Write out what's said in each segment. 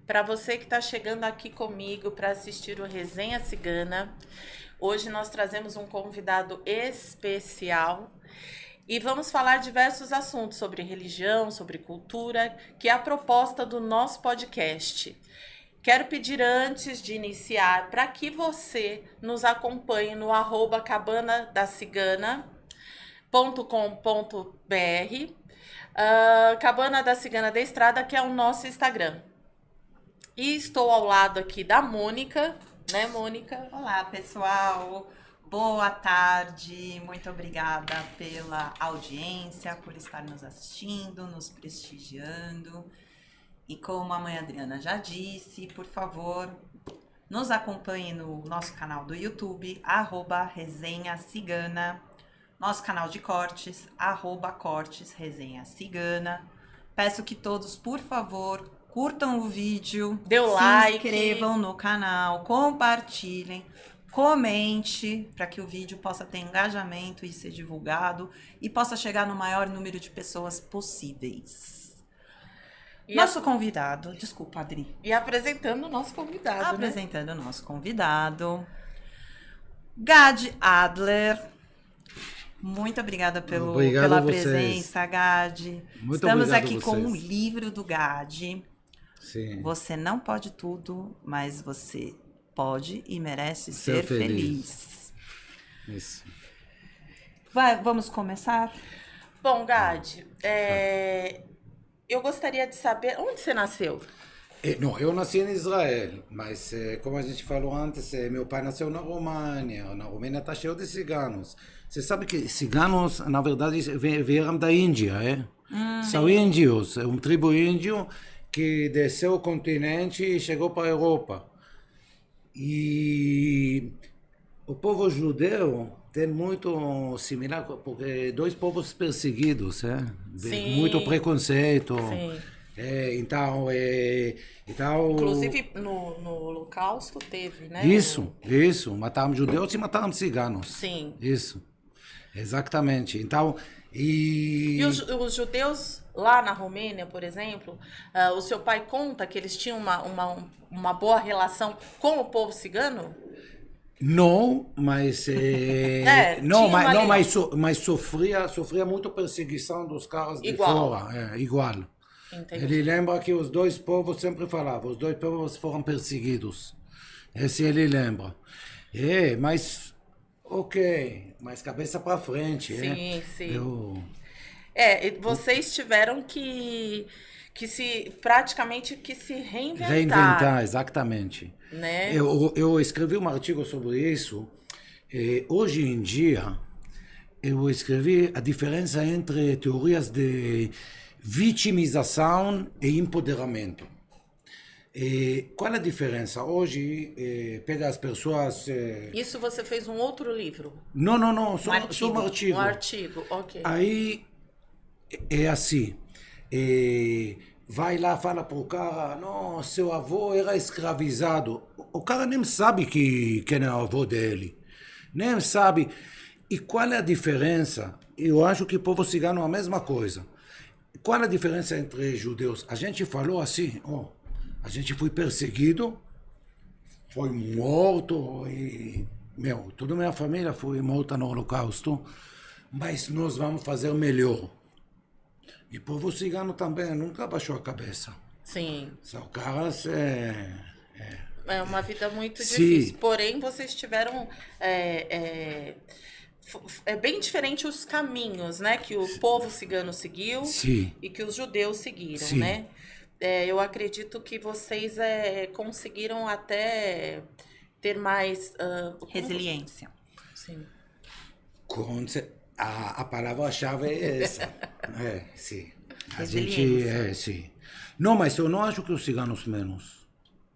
Para você que está chegando aqui comigo para assistir o Resenha Cigana, hoje nós trazemos um convidado especial e vamos falar diversos assuntos sobre religião, sobre cultura, que é a proposta do nosso podcast. Quero pedir antes de iniciar para que você nos acompanhe no @cabanadacigana.com.br, Cabana da Cigana da Estrada, que é o nosso Instagram. E estou ao lado aqui da Mônica, né, Mônica? Olá, pessoal. Boa tarde. Muito obrigada pela audiência, por estar nos assistindo, nos prestigiando. E como a mãe Adriana já disse, por favor, nos acompanhe no nosso canal do YouTube, @Resenha Cigana, nosso canal de cortes, @Cortes Resenha Cigana. Peço que todos, por favor, curtam o vídeo, Dê o se like, inscrevam no canal, compartilhem, comente para que o vídeo possa ter engajamento e ser divulgado e possa chegar no maior número de pessoas possíveis. Nosso convidado, desculpa, Adri. E apresentando o nosso convidado, Apresentando o nosso convidado, Gad Adler. Muito obrigada pela presença, Gad. Estamos aqui com um livro do Gad. Sim. Você não pode tudo, mas você pode e merece ser feliz. Isso. Vamos começar? Bom, Gad, eu gostaria de saber onde você nasceu. Não, eu nasci em Israel, mas como a gente falou antes, meu pai nasceu na Romênia. Na Romênia está cheio de ciganos. Você sabe que ciganos, na verdade, vieram da Índia, São índios, é um tribo índio que desceu o continente e chegou para a Europa. E o povo judeu tem muito similar, porque dois povos perseguidos, Sim. Muito preconceito. Sim. Então, Inclusive no Holocausto teve, né? Isso. Mataram judeus e mataram ciganos. Sim. Isso. Exatamente. Então, E os judeus lá na Romênia, por exemplo, o seu pai conta que eles tinham uma boa relação com o povo cigano? Não, mas mas sofria muito perseguição dos caras de fora, igual. Entendi. Ele lembra que os dois povos sempre falavam, os dois povos foram perseguidos. Esse ele lembra. Mas mas cabeça para frente, Sim, sim. Vocês tiveram que praticamente se reinventar. Reinventar, exatamente. Né? Eu escrevi um artigo sobre isso. Hoje em dia, eu escrevi a diferença entre teorias de vitimização e empoderamento. Qual é a diferença? Hoje, pega as pessoas... Isso você fez um outro livro? Não, só um artigo. Um artigo, ok. Aí, é assim, vai lá, fala pro cara, não, seu avô era escravizado. O cara nem sabe quem é o avô dele. Nem sabe. E qual é a diferença? Eu acho que o povo cigano é a mesma coisa. Qual é a diferença entre judeus? A gente falou assim, a gente foi perseguido, foi morto, e, toda a minha família foi morta no Holocausto, mas nós vamos fazer melhor. E o povo cigano também nunca baixou a cabeça. Sim. São caras... É uma vida muito difícil. Porém, vocês tiveram... É bem diferente os caminhos, né? Que o povo cigano seguiu e que os judeus seguiram, né? Eu acredito que vocês conseguiram até ter mais... resiliência. Sim. A palavra-chave é essa. Sim. Resiliência. Sim. Não, mas eu não acho que os ciganos menos.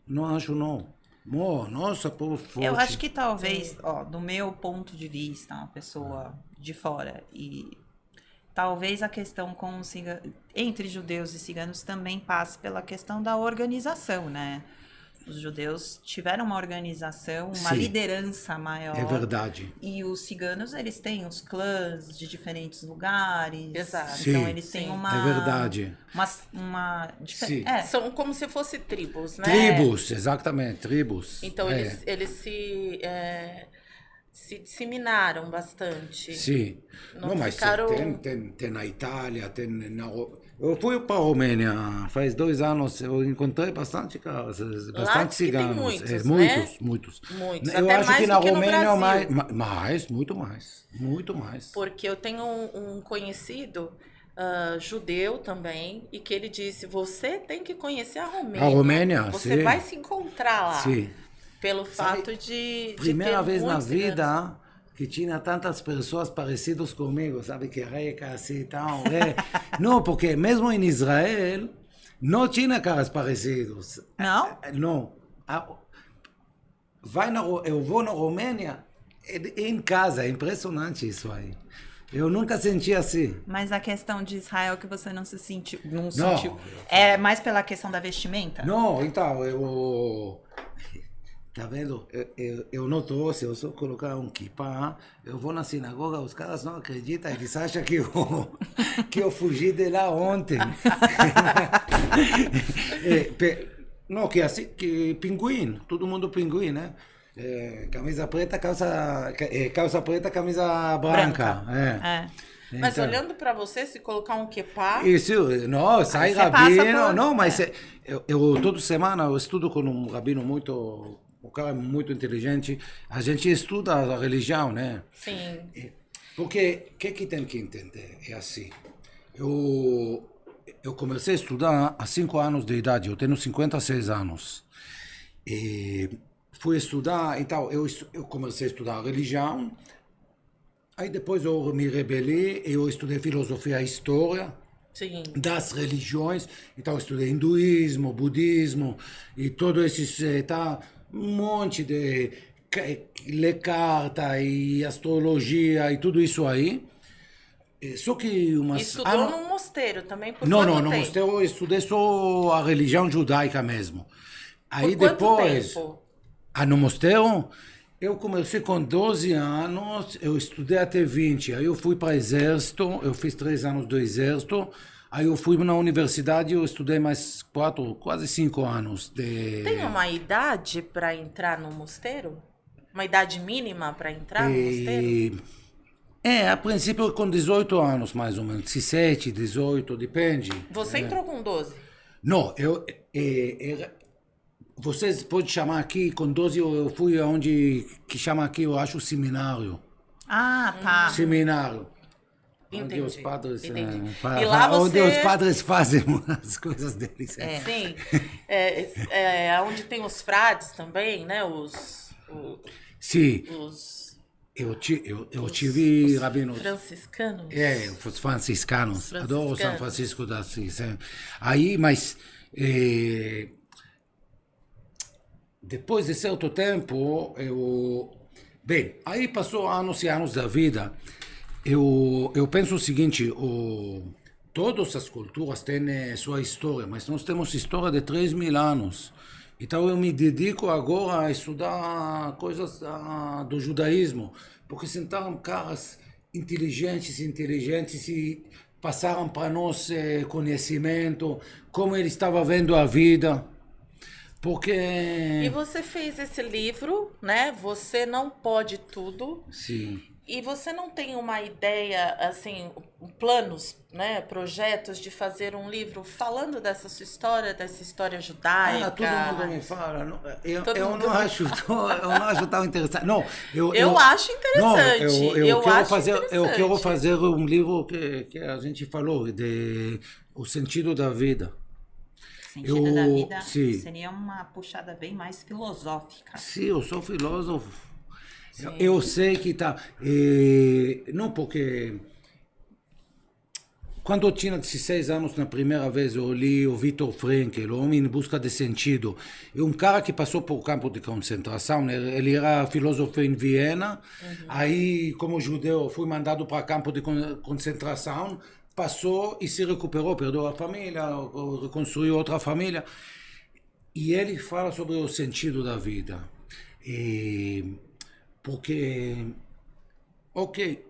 Não acho, não. Nossa, povo forte. Eu acho que talvez, do meu ponto de vista, uma pessoa de fora, e talvez a questão entre judeus e ciganos também passe pela questão da organização, né? Os judeus tiveram uma organização, uma Sim. liderança maior. É verdade. E os ciganos, eles têm os clãs de diferentes lugares. Exato. Então, Sim. eles têm Sim. uma... É verdade. Sim. São como se fossem tribos, né? Tribos, exatamente, tribos. Então É. eles se disseminaram bastante. Sim. Não Mas ficaram- tem na Itália, tem eu fui para a Romênia faz 2 anos, eu encontrei bastante caras, Lá bastante que tem ciganos. muitos, muitos, né? muitos. Muitos, Eu até acho mais que do na que no Romênia Brasil. muito mais, muito mais. Porque eu tenho um conhecido judeu também, e que ele disse, você tem que conhecer a Romênia. A Romênia, Você sim. vai se encontrar lá. Sim. Pelo Sabe, fato de Primeira ter vez na muitos ciganos. vida que tinha tantas pessoas parecidas comigo, sabe, que rica assim e tal. Não, porque mesmo em Israel não tinha caras parecidos. Não? Não. Eu vou na Romênia, em casa, é impressionante isso aí. Eu nunca senti assim. Mas a questão de Israel que você não se sentiu... Não Não. sentiu... É mais pela questão da vestimenta? Não, então, eu... Tá vendo? Eu não trouxe, eu só colocar um kippah, eu vou na sinagoga, os caras não acreditam, eles acham que eu fugi de lá ontem. Não, que assim, que pinguim, todo mundo pinguim, né? Camisa preta, calça preta, camisa branca. Mas Então, olhando para você, se colocar um quepá, isso, não, sai Aí você passa rabino, por- não, mas eu toda semana eu estudo com um rabino muito, um cara muito inteligente, a gente estuda a religião, né? sim, Porque o que tem que entender? É assim, eu comecei a estudar há 5 anos de idade, eu tenho 56 anos. E fui estudar, então eu comecei a estudar religião, aí depois eu me rebelei, eu estudei filosofia e história sim. das religiões, então eu estudei hinduísmo, budismo e todo esses, tá, um monte de ler carta e astrologia e tudo isso aí. Só que umas... Estudou num mosteiro também por Não, quanto não, no tempo? mosteiro eu estudei só a religião judaica mesmo. Aí Por quanto depois... tempo? No mosteiro, eu comecei com 12 anos, eu estudei até 20. Aí eu fui para o exército, eu fiz 3 anos do exército. Aí eu fui na universidade, eu estudei mais 4, quase 5 anos. Tem uma idade para entrar no mosteiro? Uma idade mínima para entrar no mosteiro? A princípio com 18 anos, mais ou menos. 17, 18, depende. Você entrou com 12? Não, vocês podem chamar aqui, com 12 eu fui aonde, que chama aqui, eu acho, seminário. Ah, tá. Seminário. Entendi, Onde os padres, entendi. E lá onde você- os padres fazem as coisas deles. Sim. Onde tem os frades também, né? Sim, Os eu tive rabinos. franciscanos. Os franciscanos. Adoro São Franciscanos. Francisco de Assis. Aí, mas depois de certo tempo, bem, aí passou anos e anos da vida. Eu penso o seguinte, todas as culturas têm sua história, mas nós temos história de 3.000 anos. Então eu me dedico agora a estudar coisas do judaísmo, porque sentaram caras inteligentes e passaram para nós conhecimento, como ele estava vendo a vida. Porque... E você fez esse livro, né? Você não pode tudo. Sim. E você não tem uma ideia, assim, planos, né? Projetos de fazer um livro falando dessa história judaica? Todo mundo me fala. Eu mundo não me acho, eu não acho tão interessante. Não, Eu acho interessante. Não, eu quero interessante. fazer um livro que a gente falou, de o sentido da vida. Sentido da vida sim. seria uma puxada bem mais filosófica. Sim, eu sou filósofo. Sim. Eu sei que tá. Não, porque quando eu tinha 16 anos, na primeira vez, eu li o Viktor Frankl, O Homem em Busca de Sentido. É um cara que passou por campo de concentração. Ele era filósofo em Viena. Aí, como judeu, foi mandado para campo de concentração. Passou e se recuperou, perdeu a família, reconstruiu outra família. E ele fala sobre o sentido da vida. E, porque, ok,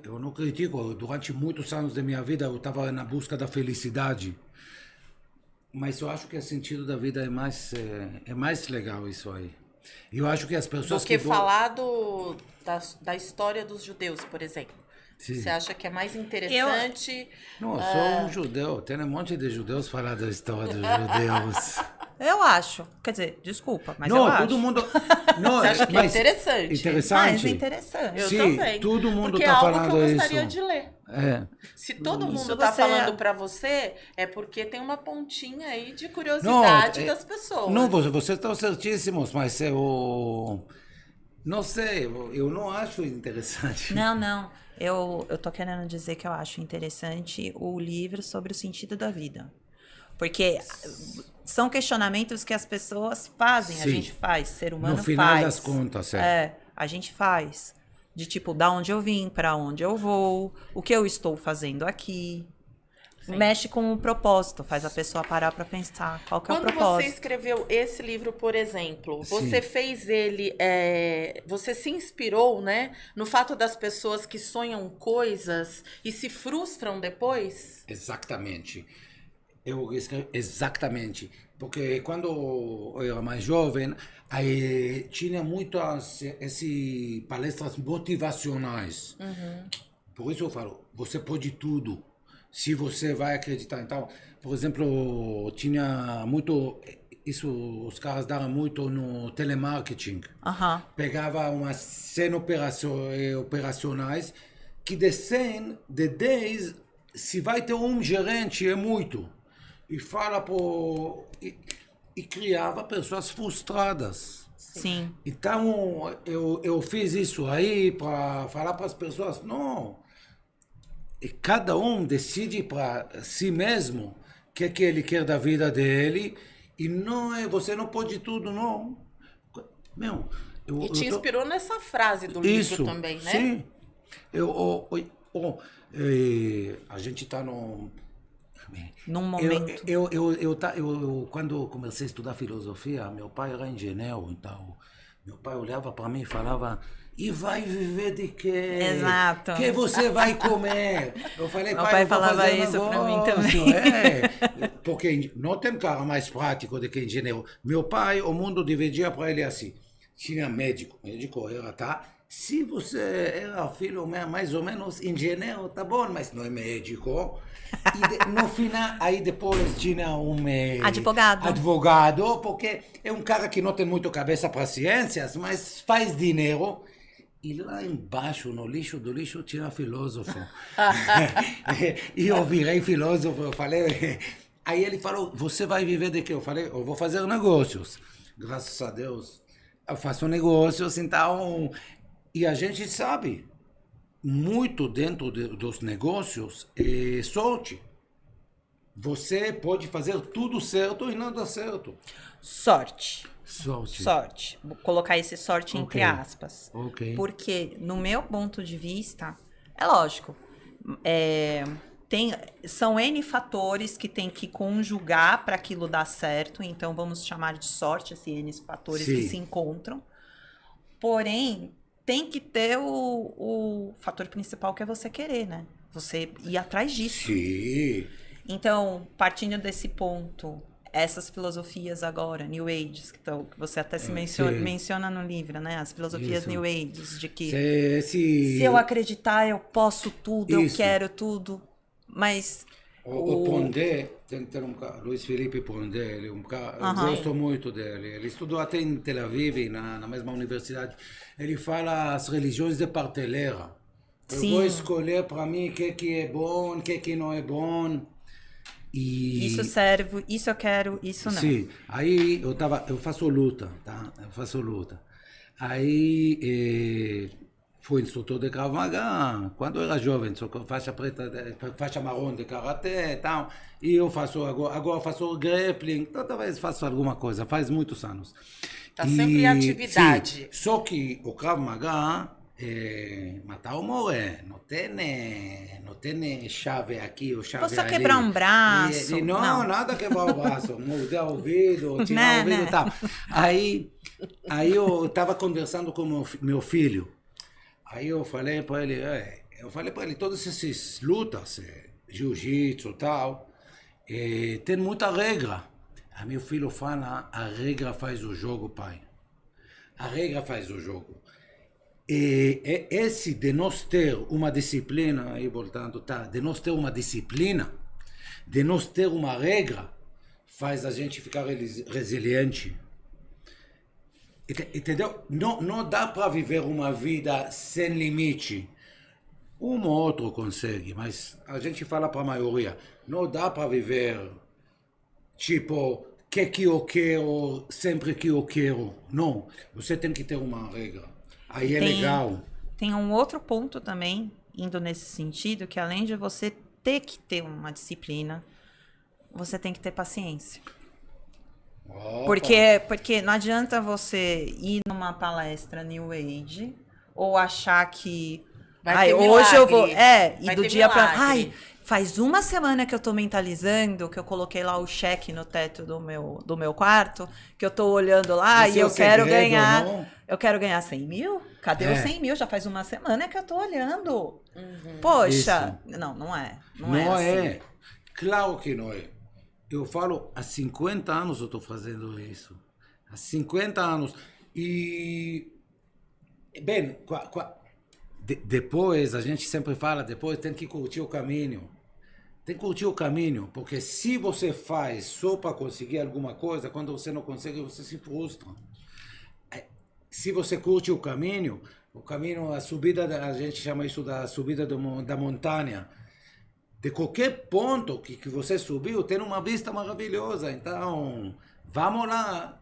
eu não critico, durante muitos anos da minha vida eu estava na busca da felicidade, mas eu acho que o sentido da vida é mais legal isso aí. Eu acho que as pessoas Do que que falar da história dos judeus, por exemplo. Sim. Você acha que é mais interessante? Não, eu sou um judeu, tem um monte de judeus falar da história dos judeus. Eu acho. Quer dizer, desculpa, mas não, eu todo acho. mundo. Não, Você acha que é mas interessante? Interessante. Mais interessante. Eu Sim, também. todo mundo Porque tá é algo falando que eu gostaria isso. de ler. É. Se todo Isso mundo tá você- falando pra você, é porque tem uma pontinha aí de curiosidade das pessoas. Não, vocês estão certíssimos, mas eu. Não sei, eu não acho interessante. Não. Eu tô querendo dizer que eu acho interessante o livro sobre o sentido da vida. Porque são questionamentos que as pessoas fazem, a Sim. gente faz, ser humano No final faz. das contas, A gente faz. De tipo, da onde eu vim, pra onde eu vou, o que eu estou fazendo aqui. Sim. Mexe com o propósito, faz a pessoa parar pra pensar qual que é o Quando você propósito. escreveu esse livro, por exemplo, Sim. você fez ele, você se inspirou, né, no fato das pessoas que sonham coisas e se frustram depois? Exatamente. Eu escrevo exatamente. Porque quando eu era mais jovem, aí tinha muitas palestras motivacionais. Por isso eu falo, você pode tudo, se você vai acreditar. Então, por exemplo, tinha muito, isso os caras davam muito no telemarketing. Aham. Pegava umas 100 operacionais, que de 100, de 10, se vai ter um gerente, é muito. E fala por... E criava pessoas frustradas. Sim. Então, eu fiz isso aí para falar para as pessoas, não, e cada um decide para si mesmo o que ele quer da vida dele, e não é, você não pode tudo, não. Meu, E te inspirou nessa frase do livro também, né? Sim. A gente está num momento. Quando comecei a estudar filosofia, meu pai era engenheiro, então meu pai olhava para mim e falava: e vai viver de quê? Exato. Que você vai comer? Eu falei: Meu pai, pai eu vou falava fazer isso pra mim negócio. também. Porque não tem cara mais prático do que engenheiro. Meu pai, o mundo dividia para ele assim: tinha médico era, tá? Se você era filho mais ou menos engenheiro, tá bom, mas não é médico. E no final, aí depois tinha advogado, porque é um cara que não tem muito cabeça para ciências, mas faz dinheiro. E lá embaixo, no lixo do lixo, tinha filósofo. E eu virei filósofo, eu falei... Aí ele falou: você vai viver de quê? Eu falei: eu vou fazer negócios. Graças a Deus, eu faço negócios, então... E a gente sabe, muito dentro dos negócios é sorte. Você pode fazer tudo certo e não dar certo. Sorte. Sorte. Vou colocar esse sorte entre aspas. Ok. Porque, no meu ponto de vista, é lógico, são N fatores que tem que conjugar para aquilo dar certo. Então, vamos chamar de sorte esses N fatores que se encontram. Porém, tem que ter o fator principal, que é você querer, né? Você ir atrás disso. Sim. Então, partindo desse ponto, essas filosofias agora, New Age, que você até se menciona no livro, né? As filosofias New Age, de que se eu acreditar, eu posso tudo, eu quero tudo, mas... O Pondé, tem um cara, Luiz Felipe Pondé, ele é um cara, eu gosto muito dele. Ele estudou até em Tel Aviv, na mesma universidade. Ele fala as religiões de prateleira. Eu vou escolher para mim o que é bom, o que não é bom. E... Isso serve, isso eu quero, isso não. Sim, aí eu faço luta, tá? Eu faço luta. Aí fui instrutor de Krav Maga, quando eu era jovem, sou faixa preta, faixa marrom de karatê e tal. E eu faço agora faço grappling, talvez faço alguma coisa, faz muitos anos. Tá sempre em atividade. Sim, só que o Krav Maga matar o more, não tem chave aqui ou chave Vou só ali. quebrar um braço. Não, nada quebrar o braço, mudar o ouvido, tirar o ouvido e tal. Aí eu estava conversando com meu filho, aí eu falei para ele, todas essas lutas, jiu-jitsu e tal, tem muita regra. Aí meu filho fala, a regra faz o jogo, pai. A regra faz o jogo. E esse de nós ter uma disciplina, aí voltando, tá? De nós ter uma disciplina, de nós ter uma regra, faz a gente ficar resiliente. Entendeu? Não dá para viver uma vida sem limite. Um ou outro consegue, mas a gente fala para a maioria. Não dá para viver, tipo, que eu quero, sempre que eu quero. Não, você tem que ter uma regra. Aí é legal. Tem um outro ponto também, indo nesse sentido, que além de você ter que ter uma disciplina, você tem que ter paciência. Opa. Porque não adianta você ir numa palestra New Age ou achar que hoje eu vou. E do dia pra. Faz uma semana que eu tô mentalizando, que eu coloquei lá o cheque no teto do meu quarto, que eu tô olhando lá e eu quero ganhar. Não? Eu quero ganhar 100 mil? Cadê os 100 mil? Já faz uma semana que eu tô olhando. Poxa, isso. Não é. Não é assim. Claro que não é. Eu falo, há 50 anos eu tô fazendo isso. Há 50 anos. E, bem, depois, a gente sempre fala, depois tem que curtir o caminho. Tem que curtir o caminho, porque se você faz só para conseguir alguma coisa, quando você não consegue, você se frustra. Se você curte o caminho, a subida, a gente chama isso da subida da montanha. De qualquer ponto que você subiu, tem uma vista maravilhosa. Então, vamos lá.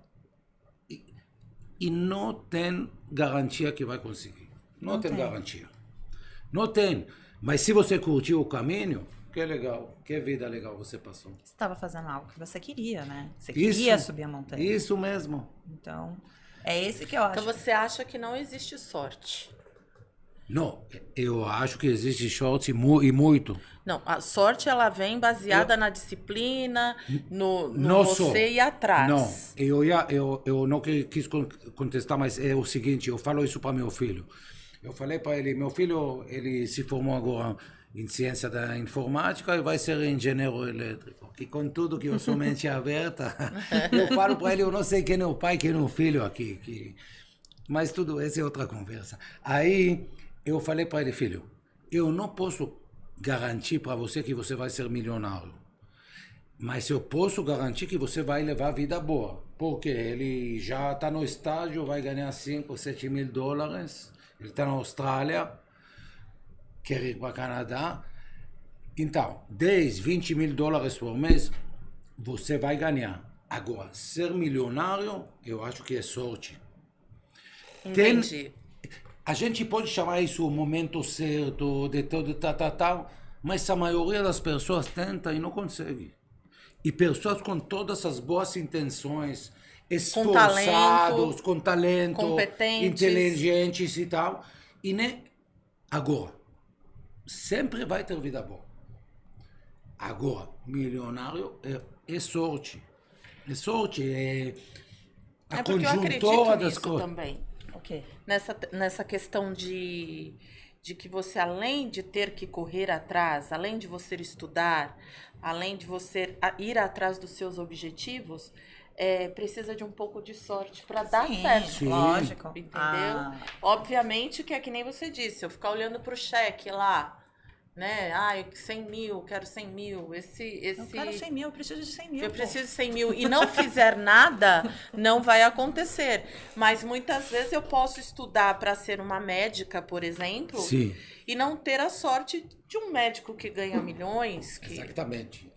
E não tem garantia que vai conseguir. Não tem garantia. Não tem. Mas se você curtiu o caminho, que legal, que vida legal você passou. Você estava fazendo algo que você queria, né? Você queria subir a montanha. Isso mesmo. Então, é esse que eu acho. Então você acha que não existe sorte? Não, eu acho que existe sorte e muito. Não, a sorte ela vem baseada na disciplina, no você ir atrás. Não, eu não quis contestar, mas é o seguinte, eu falo isso para meu filho. Eu falei para ele, meu filho, ele se formou agora em ciência da informática e vai ser engenheiro elétrico. E com tudo que eu sou mente aberta, eu falo para ele, eu não sei quem é o pai, quem é o filho aqui. Mas tudo, essa é outra conversa. Aí eu falei para ele, filho, eu não posso garantir para você que você vai ser milionário. Mas eu posso garantir que você vai levar vida boa. Porque ele já está no estágio, vai ganhar 5 ou 7 mil dólares. Ele está na Austrália, quer ir para o Canadá. Então, 10, 20 mil dólares por mês, você vai ganhar. Agora, ser milionário, eu acho que é sorte. Entendi. A gente pode chamar isso o momento certo, de todo tal, mas a maioria das pessoas tenta e não consegue. E pessoas com todas as boas intenções, esforçados, com talento, competentes, inteligentes e tal. E nem agora, sempre vai ter vida boa. Agora, milionário é sorte. É sorte, é a conjuntura das coisas. Também. Okay. Nessa questão de que você, além de ter que correr atrás, além de você estudar, além de você ir atrás dos seus objetivos, precisa de um pouco de sorte para dar certo. Sim, lógico. Entendeu? Obviamente que é que nem você disse, eu ficar olhando pro cheque lá, né? 100 mil, quero 100 mil. Eu quero 100 mil, eu preciso de 100 mil. Eu preciso de 100 mil e não fizer nada, não vai acontecer. Mas muitas vezes eu posso estudar para ser uma médica, por exemplo, sim, e não ter a sorte de um médico que ganha milhões. Exatamente.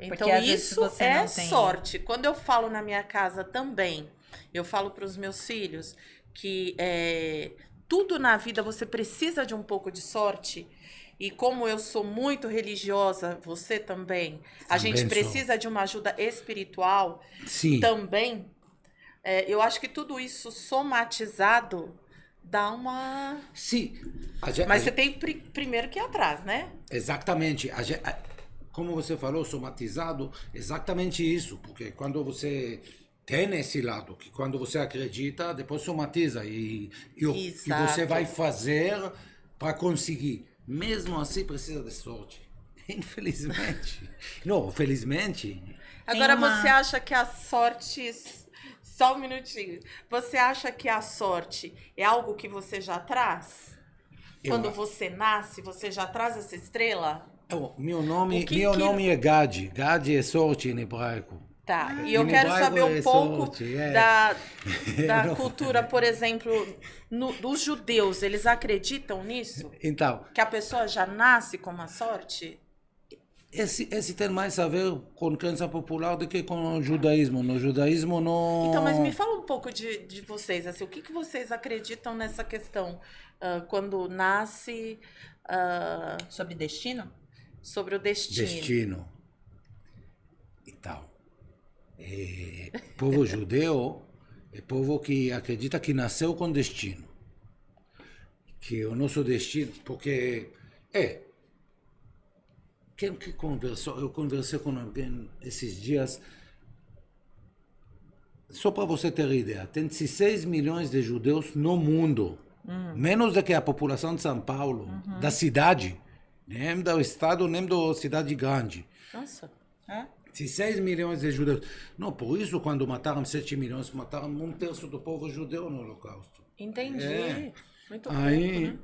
Então isso é sorte. Quando eu falo na minha casa também, eu falo para os meus filhos que tudo na vida você precisa de um pouco de sorte. E como eu sou muito religiosa, você também, a gente precisa de uma ajuda espiritual. Sim. Também. Eu acho que tudo isso somatizado dá uma... Sim. Mas você tem primeiro que ir atrás, né? Exatamente. Como você falou, somatizado, exatamente isso. Porque quando você tem esse lado, que quando você acredita, depois somatiza. E você vai fazer para conseguir. Mesmo assim, precisa de sorte. Infelizmente. Não, felizmente. Agora, você acha que a sorte... Só um minutinho. Você acha que a sorte é algo que você já traz? Quando você nasce, você já traz essa estrela? Meu nome é Gad. Gad é sorte em hebraico. Tá, e eu quero saber um pouco da cultura, por exemplo, dos judeus. Eles acreditam nisso? Então, que a pessoa já nasce com uma sorte? Esse tem mais a ver com crença popular do que com o judaísmo. No judaísmo não... Então, mas me fala um pouco de vocês, assim, o que vocês acreditam nessa questão? Quando nasce... Sobre destino? Sobre o destino. Destino. Então, povo judeu é povo que acredita que nasceu com destino. Que o nosso destino... Porque... Quem que conversou? Eu conversei com alguém esses dias. Só para você ter ideia, tem 16 milhões de judeus no mundo. Menos do que a população de São Paulo, da cidade. Nem do estado, nem da cidade grande. Nossa. 16 milhões de judeus. Não, por isso, quando mataram 7 milhões, mataram 1/3 do povo judeu no Holocausto. Entendi. Muito pouco, Aí... né?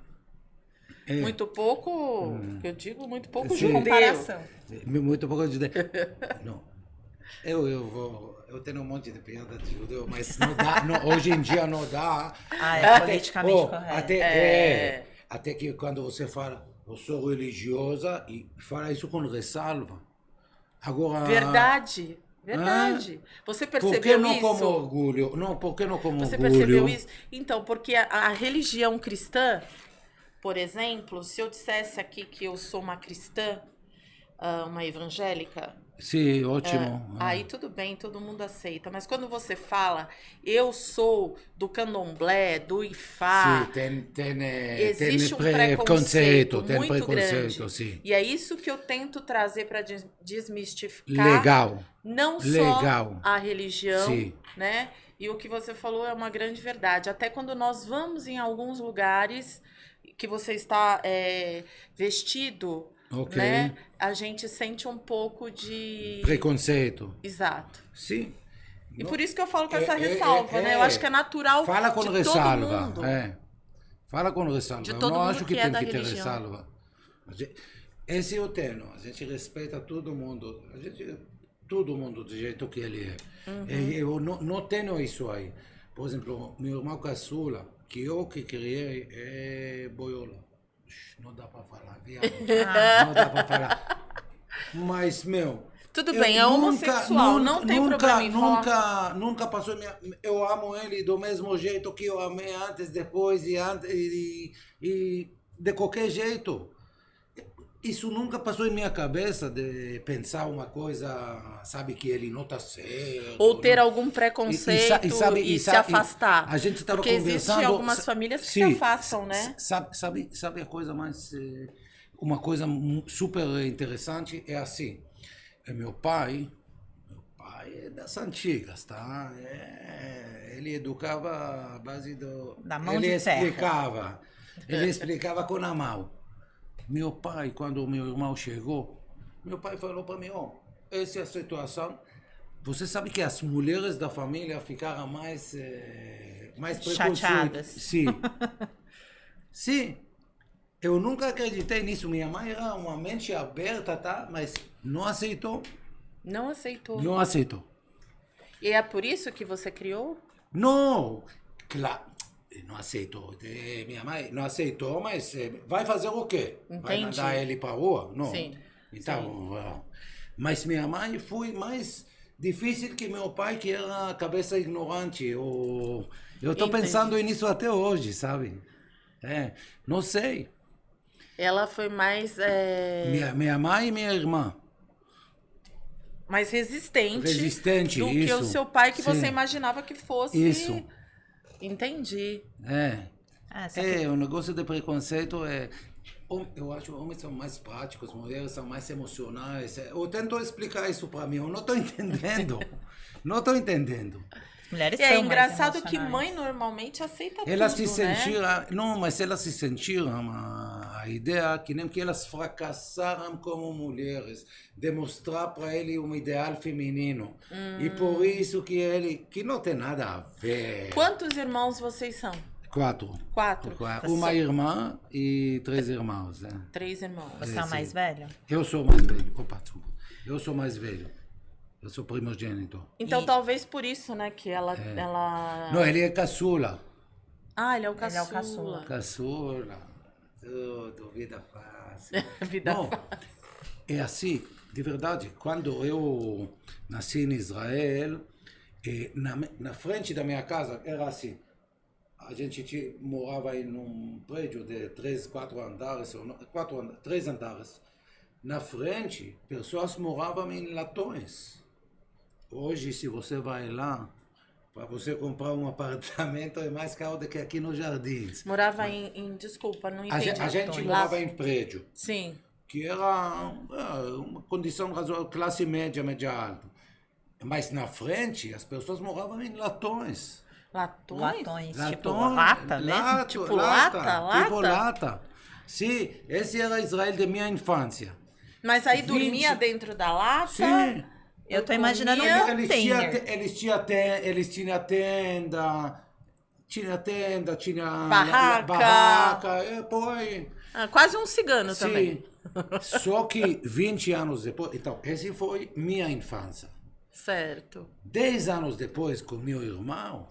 Muito pouco, eu digo muito pouco Sim. judeu. Comparação. Muito pouco judeu. Não. Eu tenho um monte de piada de judeu, mas não dá, hoje em dia não dá. É politicamente correto. Até que quando você fala, eu sou religiosa, e fala isso com ressalva. Agora... Verdade. Você percebeu por que não isso? Como orgulho? Não, por que não como Você orgulho? percebeu isso? Então, porque a religião cristã, por exemplo, se eu dissesse aqui que eu sou uma cristã, uma evangélica... Sim, ótimo. Aí tudo bem, todo mundo aceita. Mas quando você fala, eu sou do candomblé, do Ifá... Sim, existe um preconceito muito grande. Sim. E é isso que eu tento trazer para desmistificar. Legal. Não só a religião, sim. né? E o que você falou é uma grande verdade. Até quando nós vamos em alguns lugares que você está vestido, né? A gente sente um pouco de... preconceito. Exato. Sim. E por isso que eu falo com essa ressalva, né? Eu acho que é natural fala com de ressalva, todo mundo. Fala com ressalva. De todo eu não mundo acho que é tem da que ter religião. ressalva. Esse eu tenho. A gente respeita todo mundo. Todo mundo do jeito que ele é. Eu não tenho isso aí. Por exemplo, meu irmão caçula, que eu que criei, é boiola. Não dá para falar, viado. Não dá para falar. Mas, tudo bem, é homossexual, não tem problema em falar. Nunca passou minha... Eu amo ele do mesmo jeito que eu amei antes, depois e de qualquer jeito. Isso nunca passou em minha cabeça de pensar uma coisa, sabe, que ele não está certo. Ou ter algum preconceito e se afastar. A gente estava conversando... conversando... Porque existem algumas famílias que se afastam, né? Sabe a coisa mais... Uma coisa super interessante é assim. Meu pai é das antigas, tá? Ele educava a base da mão de terra. Ele explicava com a mão. Meu pai, quando o meu irmão chegou, meu pai falou para mim, essa é a situação. Você sabe que as mulheres da família ficaram mais chateadas. Sim. Sim. Eu nunca acreditei nisso. Minha mãe era uma mente aberta, tá? Mas não aceitou. Não aceitou. Não aceitou. E é por isso que você criou? Não, claro. Não aceitou. Minha mãe não aceitou, mas vai fazer o quê? Entendi. Vai mandar ele para a rua? Não. Sim. Então, mas minha mãe foi mais difícil que meu pai, que era cabeça ignorante. Eu estou pensando nisso até hoje, sabe? Não sei. Ela foi mais... Minha mãe e minha irmã. Mais resistente do isso. que o seu pai, que Sim. você imaginava que fosse... Isso. Entendi. O negócio de preconceito é... Eu acho que homens são mais práticos, mulheres são mais emocionais. Eu tento explicar isso para mim, eu não estou entendendo. Não estou entendendo. Mulheres E é são engraçado mais que emocionais. mãe normalmente aceita Elas tudo, se né? sentiram... Não, mas elas se sentiram... A ideia que nem que elas fracassaram como mulheres. Demonstrar para ele um ideal feminino. E por isso que ele... Que não tem nada a ver. Quantos irmãos vocês são? 4. 4. Uma irmã e 3 irmãos. Né? 3 irmãos. Você é o mais velho? Eu sou mais velho. Opa, desculpa. Eu sou mais velho. Eu sou primogênito. Então talvez por isso, né, que ela... Não, ele é caçula. Ah, ele é o Ele caçula. é o caçula. Caçula. Tudo, vida fácil. Vida Não, fácil. é assim, de verdade. Quando eu nasci em Israel, na frente da minha casa era assim. A gente morava em um prédio de 3, 4 andares, 3 andares. Na frente, pessoas moravam em latões. Hoje, se você vai lá, para você comprar um apartamento é mais caro do que aqui nos Jardins. Morava desculpa, não entendi. A gente morava em prédio, Sim. que era uma condição razoável, classe média, média alta. Mas na frente, as pessoas moravam em latões. Latões? Latões, tipo Latões, lata mesmo? Tipo lata? Tipo lata. Sim, esse era Israel de minha infância. Mas aí 20. dormia dentro da lata? Sim. Eu tô imaginando um comia, container. Eles tinham tenda, tinha Barraca. barraca, por aí. Ah, quase um cigano também. Sim. Só que 20 anos depois, então, esse foi minha infância. Certo. 10 anos depois, com meu irmão,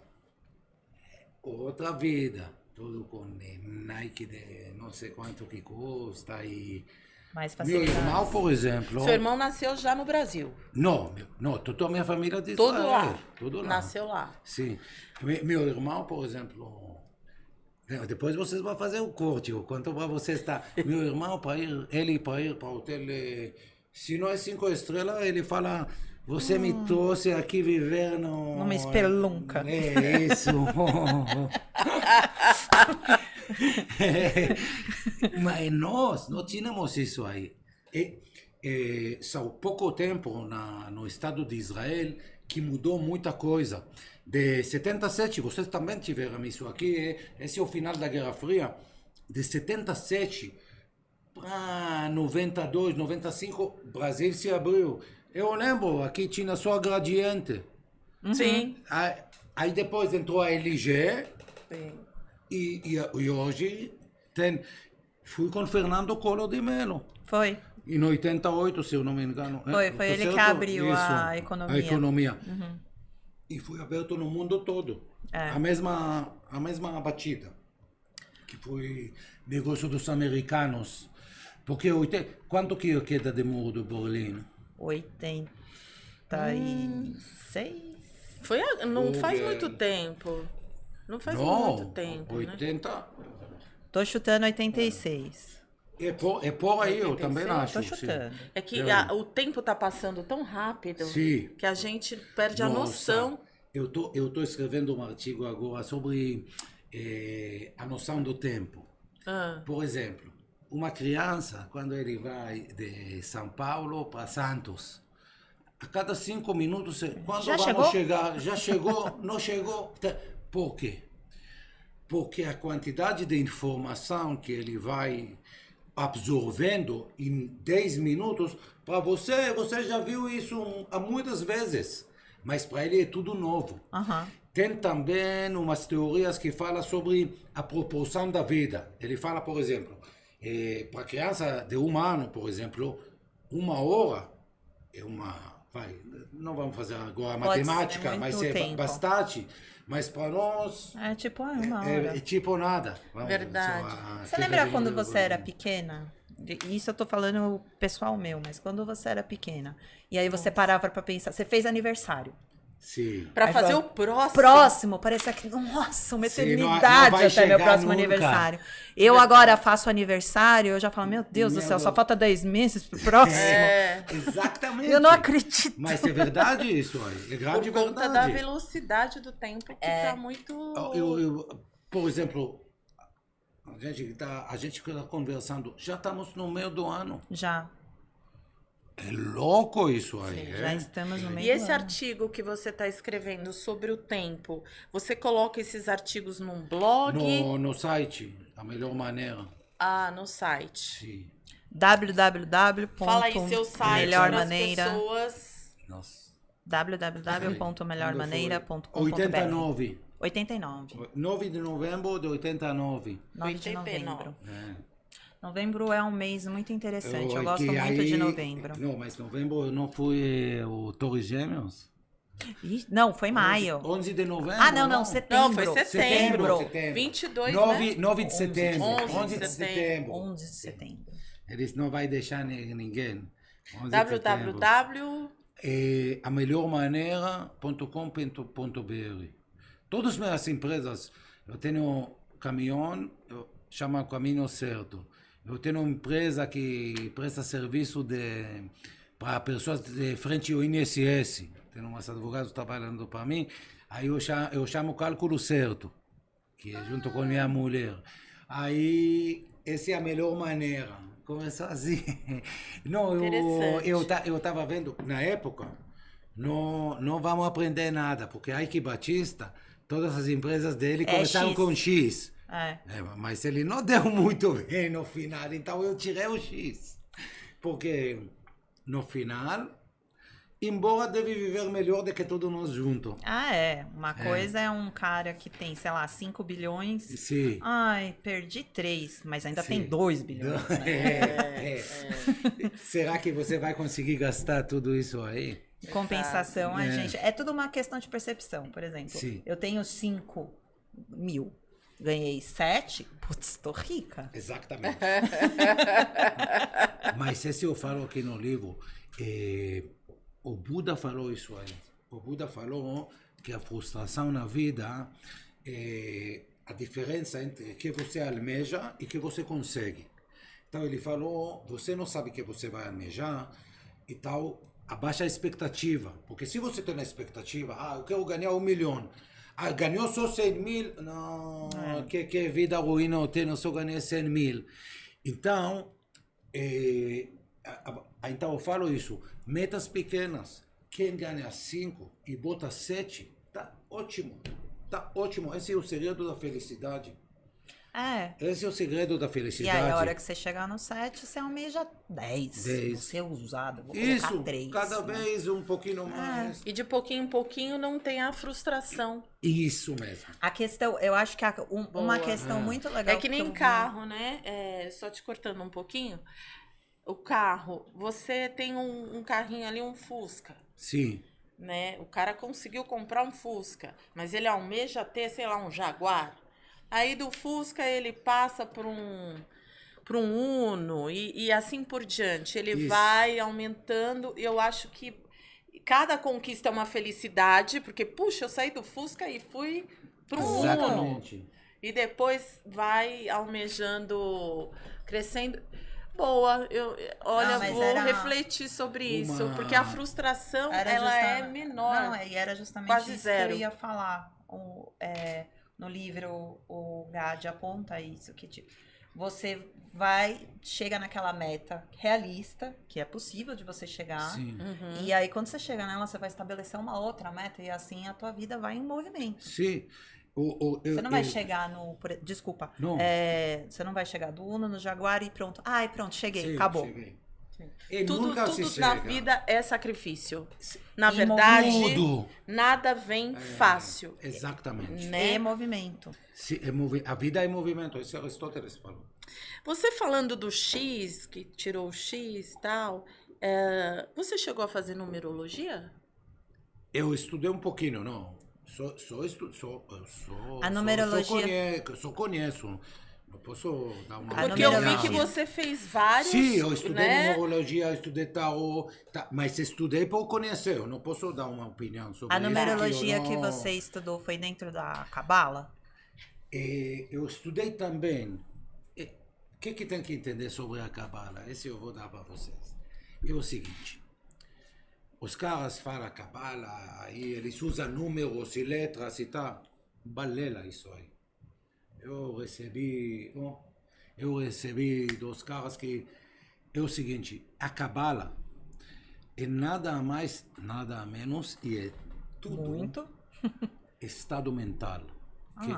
outra vida. Tudo com Nike de não sei quanto que custa e... Mais Meu facilidade. irmão, por exemplo... Seu irmão nasceu já no Brasil. Não, toda a minha família de Todo Israel. lá. Tudo lá. Nasceu lá. Sim. Meu irmão, por exemplo... Depois vocês vão fazer o corte, eu conto para vocês, tá? Meu irmão, para ir para o hotel, se não é 5 estrelas, ele fala... Você me trouxe aqui viver no... Numa espelunca. É isso. Mas nós não tínhamos isso aí. Só pouco tempo no Estado de Israel que mudou muita coisa. De 77, vocês também tiveram isso aqui, esse é o final da Guerra Fria. De 77 para 92, 95, Brasil se abriu. Eu lembro, aqui tinha só a Gradiente. Sim. Aí depois entrou a LG. Sim. E hoje fui com Fernando Collor de Mello. Foi. Em 88, se eu não me engano. Foi Tá ele que certo? abriu a economia. A economia. E foi aberto no mundo todo. É. A mesma batida. Que foi negócio dos americanos. Porque quanto que é a queda de muro do Berlim? 86? Não faz Porque- muito tempo. Não faz Não, muito tempo, né? 80. Tô chutando 86. É por aí, eu também acho. Tô sim. chutando. É que Eu- o tempo tá passando tão rápido Sim. que a gente perde a Nossa, noção. Eu tô escrevendo um artigo agora sobre a noção do tempo. Ah, Por exemplo, uma criança, quando ele vai de São Paulo para Santos, a cada 5 minutos, quando Já vamos chegou? chegar? Já chegou? Não chegou? Por quê? Porque a quantidade de informação que ele vai absorvendo em 10 minutos, para você já viu isso há muitas vezes, mas para ele é tudo novo. Aham. Tem também umas teorias que falam sobre a proporção da vida. Ele fala, por exemplo, para criança de 1 ano, por exemplo, 1 hora é não vamos fazer agora a Pode ser matemática, muito mas é tempo. bastante. Mas para nós É tipo uma hora. é tipo nada. Verdade. Você lembra quando você era pequena? Isso eu tô falando pessoal meu, mas quando você era pequena. E aí você parava pra pensar. Você fez aniversário. Sim. pra Aí fazer fala, o próximo. Próximo, parecia que, nossa, uma Sim, não eternidade vai até meu chegar próximo nunca. aniversário. Eu agora faço aniversário, eu já falo, meu Deus do Meu céu, só Deus. falta 10 meses pro próximo. É, Exatamente. Eu não acredito. Mas é verdade isso aí. É grande por conta da verdade. velocidade do tempo que tá muito... Por exemplo, A gente está conversando, já estamos no meio do ano. Já. É louco isso aí, Já estamos no meio E esse do ano. artigo que você está escrevendo sobre o tempo, você coloca esses artigos num blog? No site, a melhor maneira. Ah, no site. Sim. Fala aí seu site para as www.melhormaneira pessoas. Nossa. www.melhormaneira.com.br 89. 89. 9 de novembro de 89. 9 de 89. novembro. É. Novembro é um mês muito interessante. Eu gosto que muito aí- de novembro. Não, mas novembro não foi o Torres Gêmeos? Ih, não, foi maio. 11 de novembro? Ah, não, setembro. Não, foi setembro. Setembro. 22, 9 né? de setembro. 11 de setembro. 11 de setembro. Eles não vai deixar ninguém. 11 de setembro. www. A melhormaneira.com.br. Todas as minhas empresas, eu tenho caminhão, chama o Caminho Certo. Eu tenho uma empresa que presta serviço para pessoas de frente ao INSS. Tenho uns advogados trabalhando para mim. Aí eu chamo o Cálculo Certo, que é junto com minha mulher. Aí, essa é a melhor maneira. Começou assim. Não, Interessante. eu estava vendo, na época, não vamos aprender nada, porque Ike Batista, todas as empresas dele começaram X. com X. É. Mas ele não deu muito bem no final, então eu tirei o X. Porque no final, embora deve viver melhor do que todos nós juntos. Ah, é. Uma coisa é um cara que tem, sei lá, 5 bilhões. Sim. Ai, perdi 3, mas ainda Sim. tem 2 bilhões. Será que você vai conseguir gastar tudo isso aí? Compensação, É. gente, é tudo uma questão de percepção. Por exemplo, Sim. eu tenho 5 mil, ganhei 7, putz, tô rica. Exatamente. Mas esse eu falo aqui no livro, o Buda falou isso aí. O Buda falou que a frustração na vida é a diferença entre o que você almeja e o que você consegue. Então ele falou, você não sabe o que você vai almejar, então abaixa a expectativa. Porque se você tem a expectativa, eu quero ganhar 1 milhão. Ganhou só 100 mil? Não, que vida ruim eu tenho, só ganhei 100 mil. Então, então eu falo isso, metas pequenas. Quem ganha 5 e bota 7, tá ótimo. Tá ótimo. Esse é o segredo da felicidade. É. Esse é o segredo da E felicidade. aí, a hora que você chegar no 7, você almeja 10. 10. Você é usado, vou Isso, colocar 3. cada vez um pouquinho mais. E de pouquinho em pouquinho não tem a frustração. Isso mesmo. A questão, eu acho que uma Boa. questão muito legal. É que nem eu vi- carro, né? Só te cortando um pouquinho. O carro, você tem um carrinho ali, um Fusca, Sim. né? O cara conseguiu comprar um Fusca, mas ele almeja ter, sei lá, um Jaguar. Aí do Fusca ele passa para um Uno e assim por diante. Ele Isso. vai aumentando. E eu acho que cada conquista é uma felicidade, porque, puxa, eu saí do Fusca e fui para um Uno. Exatamente. E depois vai almejando, crescendo. Boa, olha, mas vou era refletir sobre isso, uma- porque a frustração, Era ela é justa- menor. Não, e era justamente Quase isso zero. que eu ia falar. No livro, o Gade aponta isso, que tipo, você chega naquela meta realista, que é possível de você chegar. Sim. Uhum. E aí, quando você chega nela, você vai estabelecer uma outra meta e assim a tua vida vai em movimento. Sim. Você não vai chegar Desculpa. Não. Você não vai chegar do Uno no Jaguar e pronto. Ai, pronto, cheguei, Sim, acabou. cheguei. E Tudo, nunca se tudo na chega. vida é sacrifício. Na E verdade, Tudo. nada vem fácil, Exatamente. né? É movimento. A vida é movimento, isso Aristóteles falou. Você falando do X, que tirou o X e tal, você chegou a fazer numerologia? Eu estudei um pouquinho, não. A numerologia- Só conheço. Não posso dar uma A Porque eu vi numerologia. que você fez vários, Sim, eu estudei né? numerologia, eu estudei tarô, mas estudei por conhecer, eu não posso dar uma opinião sobre A isso. numerologia eu que não- você estudou foi dentro da Cabala? Eu estudei também. O que tem que entender sobre a Cabala? Esse eu vou dar para vocês. É o seguinte. Os caras falam Cabala, aí eles usam números e letras e tal. Balela isso aí. eu recebi dos caras que é o seguinte, a Cabala é nada mais, nada menos, e é tudo Muito. estado mental.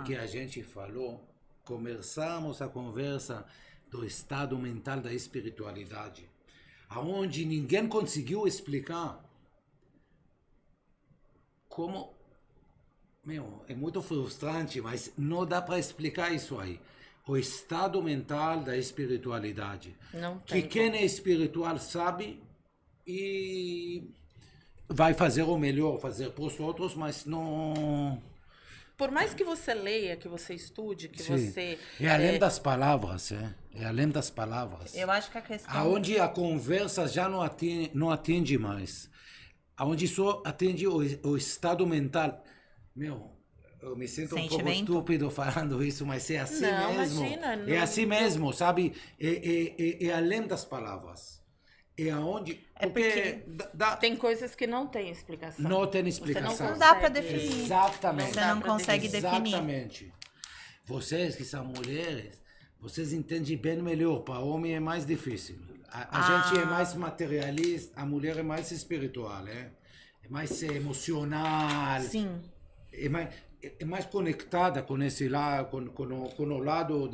Que a gente falou, começamos a conversa do estado mental da espiritualidade, aonde ninguém conseguiu explicar como, é muito frustrante, mas não dá para explicar isso aí. O estado mental da espiritualidade. Não Que tem quem é espiritual sabe e vai fazer o melhor, fazer para os outros, mas não... Por mais que você leia, que você estude, que Sim. você... É além das palavras, é além das palavras. Eu acho que a questão... Aonde a conversa já não atende mais. Aonde só atende o estado mental. Eu me sinto um pouco Sentimento? estúpido falando isso, mas é assim Não, mesmo. imagina, não- É assim mesmo, sabe? É além das palavras. É aonde... É porque Tem coisas que não tem explicação. não tem explicação. Não dá pra definir. Exatamente. Você não pra consegue definir. Exatamente. Vocês que são mulheres, vocês entendem bem melhor. Para homem é mais difícil. A gente é mais materialista, a mulher é mais espiritual, é mais emocional. Sim. É mais conectada com esse lado, com o lado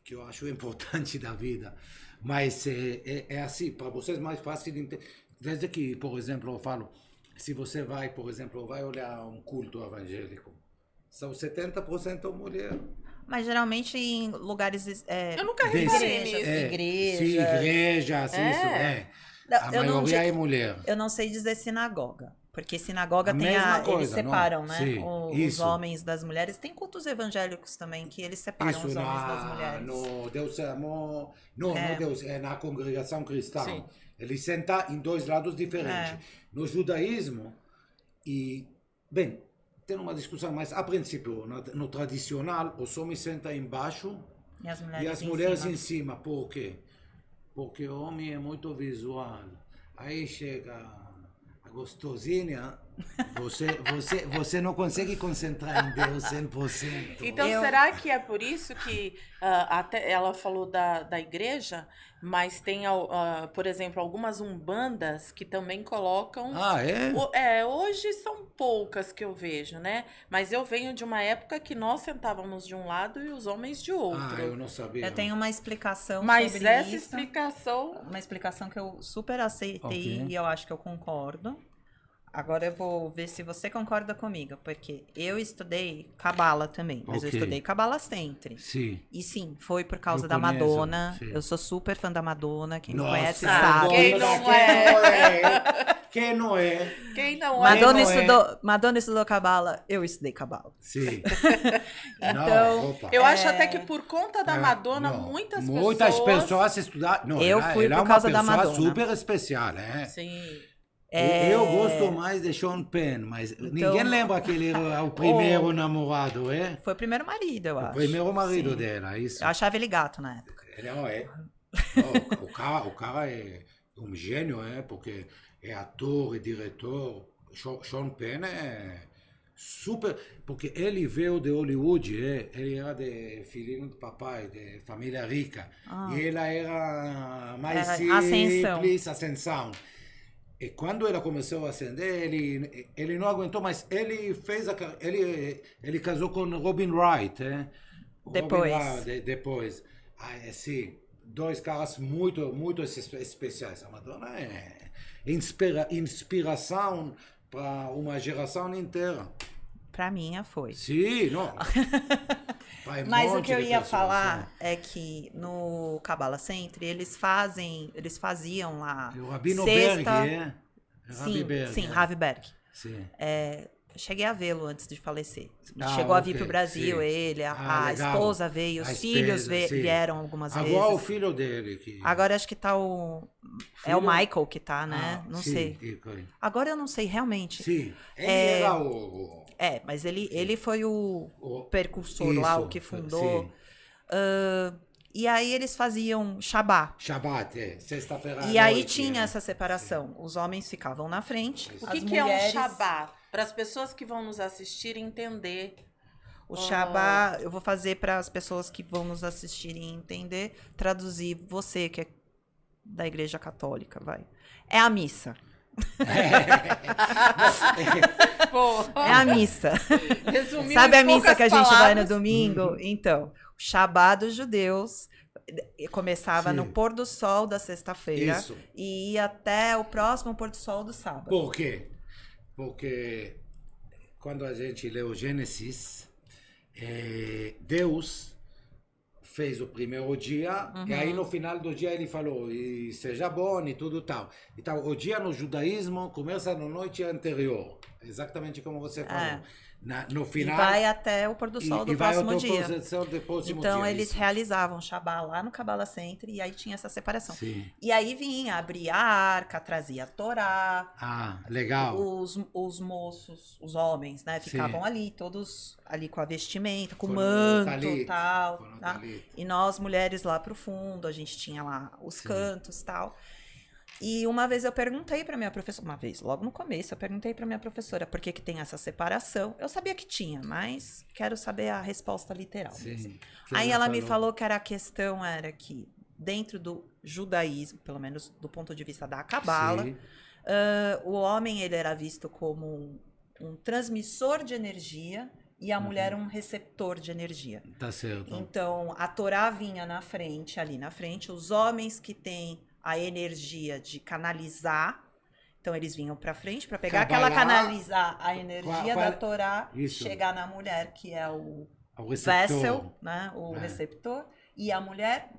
que eu acho importante da vida. Mas é assim, para vocês é mais fácil de entender. Desde que, por exemplo, eu falo, se você vai, por exemplo, vai olhar um culto evangélico, são 70% mulher. Mas geralmente em lugares... Eu nunca reparei nisso. Igrejas. Sim, igrejas, É. isso, é. Não, A eu não maioria digo- é mulher. Eu não sei dizer sinagoga. Porque sinagoga A tem mesma eles coisa, separam, não? né? Sim, Os isso. homens das mulheres. Tem cultos evangélicos também que eles separam Isso os homens das mulheres. no Deus Amor, não Deus, é na congregação cristã. Sim. Ele senta em dois lados diferentes. É. No judaísmo, bem, tem uma discussão, mas a princípio, no tradicional, os homens sentam embaixo E as mulheres, e as mulheres em cima. Por quê? Porque o homem é muito visual. Aí chega a gostosinha, você não consegue concentrar em Deus 100%. Então, será que é por isso que até ela falou da igreja, mas tem, por exemplo, algumas umbandas que também colocam... Ah, é? Hoje são poucas que eu vejo, né? Mas eu venho de uma época que nós sentávamos de um lado e os homens de outro. Ah, eu não sabia. Eu tenho uma explicação Mas sobre essa isso. explicação... Uma explicação que eu super aceitei Ok. e eu acho que eu concordo. Agora eu vou ver se você concorda comigo, porque eu estudei Cabala também, mas eu Ok. estudei Cabala Sempre. Sim. E sim, foi por causa Eu da conheço, Madonna. sim. Eu sou super fã da Madonna. Quem me Nossa, conhece Ah, sabe. quem não é? Quem não é? Quem não é? Madonna não é? estudou Cabala, eu estudei Cabala. Sim. Então, Não, opa. Eu acho até que por conta da Madonna, Não, muitas pessoas estudaram. Não, Eu fui ela é por uma causa da pessoa Madonna. super especial, né? Sim. Eu gosto mais de Sean Penn, mas ninguém lembra que ele era o primeiro namorado, é? Foi o primeiro marido, eu O acho. primeiro marido Sim. dela, isso. Eu achava ele gato na época. Não, não, o cara é um gênio, porque é ator e diretor. Sean Penn é super... Porque ele veio de Hollywood, ele era de filhinho do papai, de família rica. E ela era mais Era simples, ascensão. E quando ela começou a ascender, ele não aguentou, mas ele fez ele casou com Robin Wright, Depois. Depois. Sim, dois caras muito especiais. A Madonna é inspiração para uma geração inteira. Pra minha foi. Sim, não. Vai um Mas o monte que eu de ia pessoas, falar é que no Cabala Center eles faziam lá O Rabino sexta... Berg, Rabi Berg, Sim, Ravi Berg. Sim. Cheguei a vê-lo antes de falecer. Ah, Chegou a vir ok, pro Brasil, sim. ele, a Legal. esposa veio, A os filhos esposa, sim. vieram algumas Agora vezes. o filho dele. Agora acho que tá o... É Filho? o Michael que tá, né? Não sim, sei. Agora eu não sei realmente. Sim, ele era o... Mas ele foi o percursor Isso, lá, o que fundou. sim. E aí eles faziam Shabbat. Shabbat, sexta-feira à E aí noite, tinha essa separação. Os homens ficavam na frente. O as que é um mulheres... Shabbat? Para as pessoas que vão nos assistir entender O Shabá, eu vou fazer para as pessoas que vão nos assistir e entender, traduzir você que é da Igreja Católica, vai. É a missa. Pô, É a missa. resumindo Sabe em a missa poucas que a gente vai no palavras, domingo? Então, o Shabá dos judeus começava Sim. no pôr do sol da sexta-feira Isso. e ia até o próximo pôr do sol do sábado. Por quê? Porque quando a gente lê o Gênesis, Deus fez o primeiro dia, e aí no final do dia ele falou, e seja bom e tudo tal. Então, o dia no judaísmo começa na noite anterior, exatamente como você falou. No E final... vai até o pôr do sol do vai próximo ao dia. do próximo Então, dia, eles isso. realizavam Shabá lá no Kabbalah Center e aí tinha essa separação. Sim. E aí vinha, abria a arca, trazia a Torá, Ah, legal. os moços, os homens, né? Ficavam Sim. ali, todos ali com a vestimenta, com Com o manto e talit, tal. com o Tá? talit. E nós, mulheres, lá pro fundo, a gente tinha lá os cantos e tal. E uma vez eu perguntei pra minha professora, uma vez, logo no começo, eu perguntei pra minha professora por que que tem essa separação. Eu sabia que tinha, mas quero saber a resposta literal. mesmo. Sim. Que Aí ela me falou que a questão era que dentro do judaísmo, pelo menos do ponto de vista da Cabala, Sim. o homem ele era visto como um transmissor de energia e a mulher um receptor de energia. Tá certo. Então, a Torá vinha na frente, ali na frente, os homens que têm a energia de canalizar, então eles vinham para frente para pegar aquela Cabalá, canalizar a energia qual- da Torá, Isso. chegar na mulher que é o O receptor. vessel, né, o É. receptor, e a mulher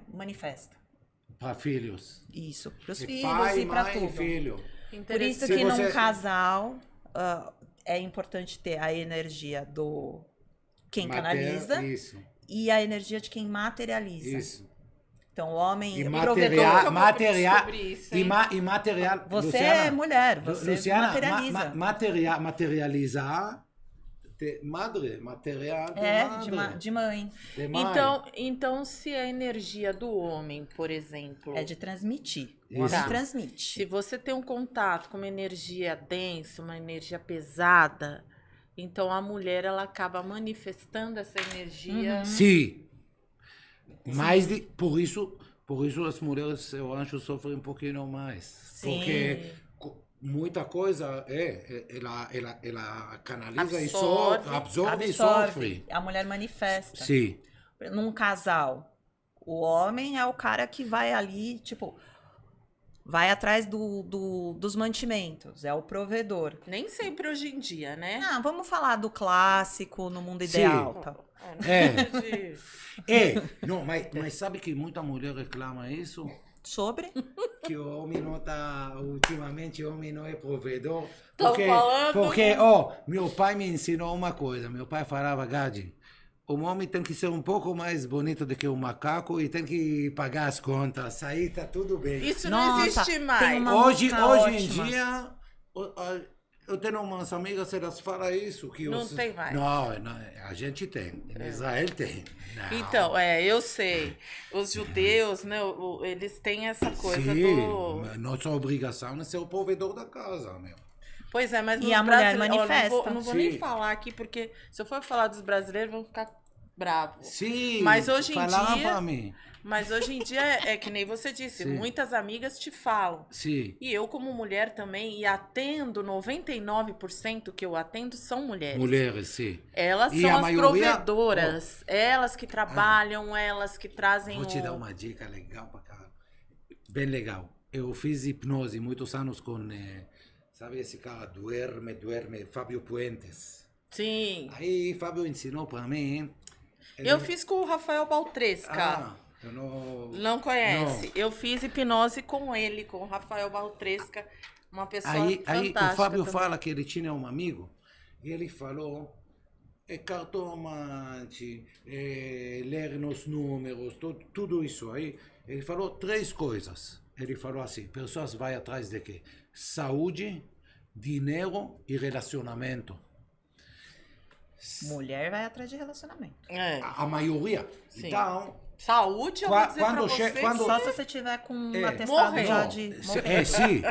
manifesta. Para filhos. Isso, para os E filhos pai, e para mãe e tudo. filho. Por isso Se que você- num casal é importante ter a energia do quem canaliza Isso. e a energia de quem materializa. Isso. Então, o homem, E o material, provedor. material, descobrir isso, e, hein? e material. Você Luciana, é mulher, você Luciana, materializa. materializar, material de madre, De mãe. de mãe. Então, se a energia do homem, por exemplo, É de transmitir. O Isso. homem Tá. transmite. se você tem um contato com uma energia densa, uma energia pesada, então a mulher ela acaba manifestando essa energia. Sim. Mas por isso as mulheres, eu acho, sofrem um pouquinho mais. Sim. Porque muita coisa ela canaliza Absorve. e sofre. A mulher manifesta. Sim. Num casal, o homem é o cara que vai ali, tipo, vai atrás dos mantimentos, é o provedor. Nem sempre hoje em dia, né? Não, vamos falar do clássico no mundo Sim. ideal. Tá? Não, mas sabe que muita mulher reclama isso? Sobre? Que o homem não tá, ultimamente o homem não é provedor. Tô falando. Porque, meu pai me ensinou uma coisa. Meu pai falava, Gadi, o homem tem que ser um pouco mais bonito do que o macaco e tem que pagar as contas. Aí tá tudo bem. Isso não Nossa, existe tem mais. uma- Hoje música em ótima. dia, eu tenho umas amigas, elas falam isso. Que Não tem mais. Não, a gente tem. Em Israel tem. Não. Então, eu sei. Os judeus, né, eles têm essa coisa Sim, do... nossa obrigação é ser o provedor da casa, meu. Pois é, mas E nos a mulher brasileiros... Ó, manifesta. não vou Sim. nem falar aqui, porque se eu for falar dos brasileiros, vão ficar bravos. Sim, Mas hoje em falaram dia- pra mim. Mas hoje em dia é que nem você disse, Sim. muitas amigas te falam. Sim, E eu, como mulher também, e atendo, 99% que eu atendo são mulheres. mulheres, sim. Elas E são a as maioria- provedoras. Elas que trabalham, elas que trazem Vou te dar uma dica legal pra caralho. Bem legal. Eu fiz hipnose muitos anos com, sabe esse cara, Duerme, Fábio Puentes. Sim. Aí Fábio ensinou pra mim. Eu fiz com o Rafael Baltresca. Eu não... Não conhece? Eu fiz hipnose com ele, com o Rafael Baltresca. Uma pessoa Aí fantástica. o Fábio também. fala que ele tinha um amigo e ele falou é cartomante, ler nos números, tudo isso aí. Ele falou 3 coisas. Ele falou assim, pessoas vão atrás de quê? Saúde, dinheiro e relacionamento. Mulher vai atrás de relacionamento. É. A maioria. Sim. Então, Saúde, eu vou dizer pra quando você. quando- Só se você tiver com um É. atestado Morrer. já não, de se- morrer. sim.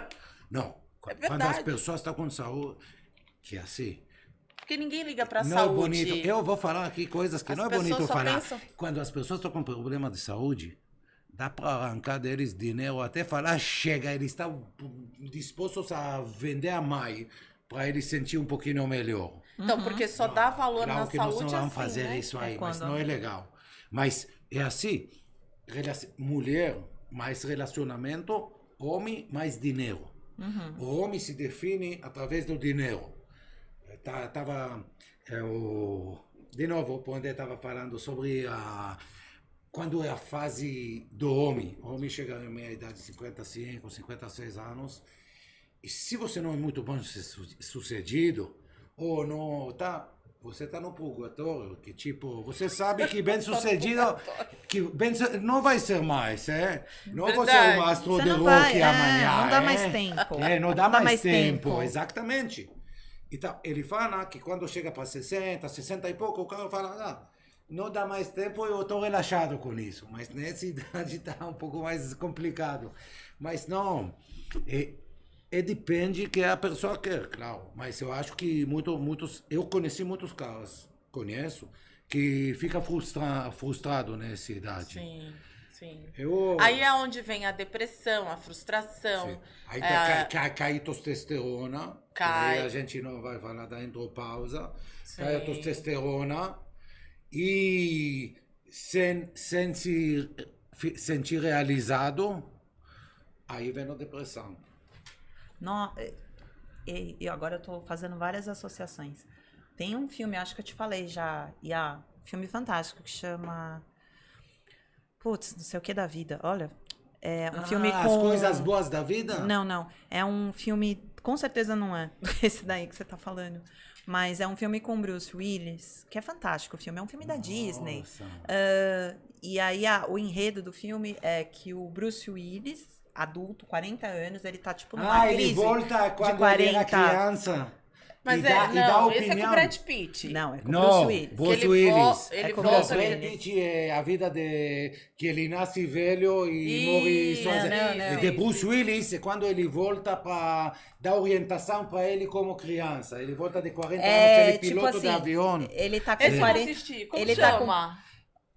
Não. É Quando as verdade. pessoas estão com saúde, que é assim, Porque ninguém liga pra Não saúde. é bonito. Eu vou falar aqui coisas que As não é pessoas bonito só falar. pensam- Quando as pessoas estão com problema de saúde, dá para arrancar deles dinheiro até falar chega. Eles estão dispostos a vender a mais para eles sentir um pouquinho melhor. Então, porque só dá valor Claro na que nós saúde não vamos assim, fazer né? isso aí, É mas quando- não é legal. Mas é assim, mulher mais relacionamento, homem mais dinheiro. O homem se define através do dinheiro. De novo, o Pondé estava falando sobre quando é a fase do homem. O homem chega na meia idade de 55, 56 anos. E se você não é muito bem sucedido, ou não tá, você está no purgatório, que tipo, você sabe que bem sucedido, não vai ser mais, é? Não vai ser Verdade. um astro Você de não rock vai, amanhã. não dá é? mais tempo. Não dá mais tempo, exatamente. Então, ele fala que quando chega para 60, 60 e pouco, o cara fala, não dá mais tempo, eu estou relaxado com isso. Mas nessa idade está um pouco mais complicado. Mas não, depende que a pessoa quer, claro. Mas eu acho que eu conheci muitos caras, que fica frustrado nessa idade. Sim, sim. Eu, Aí é onde vem a depressão, a frustração. sim. Aí cai testosterona, Cai. aí a gente não vai falar da andropausa, Sim. cai a testosterona e sem se sentir realizado, aí vem a depressão. Não, e agora eu tô fazendo várias associações. Tem um filme, acho que eu te falei já, filme fantástico, que chama... Putz, não sei o que da vida. Olha, é um filme com... As coisas boas da vida? Não. É um filme... Com certeza não é esse daí que você tá falando. Mas é um filme com Bruce Willis, que é fantástico o filme. É um filme da Disney. E aí o enredo do filme é que o Bruce Willis, adulto, 40 anos, ele tá tipo numa crise ele volta de quando 40. ele era criança. Mas e dá esse é com opinião. o Brad Pitt. Não, é com o Não, Bruce Willis. Bruce ele Willis. ele com volta... Bruce Brad Willis. Pitt é a vida que ele nasce velho e morre sozinho. não, De Bruce Willis é quando ele volta para dar orientação para ele como criança. Ele volta de 40 anos, ele é piloto de avião. Ele tá com Esse eu não 40... assisti. Como ele tá com- chama?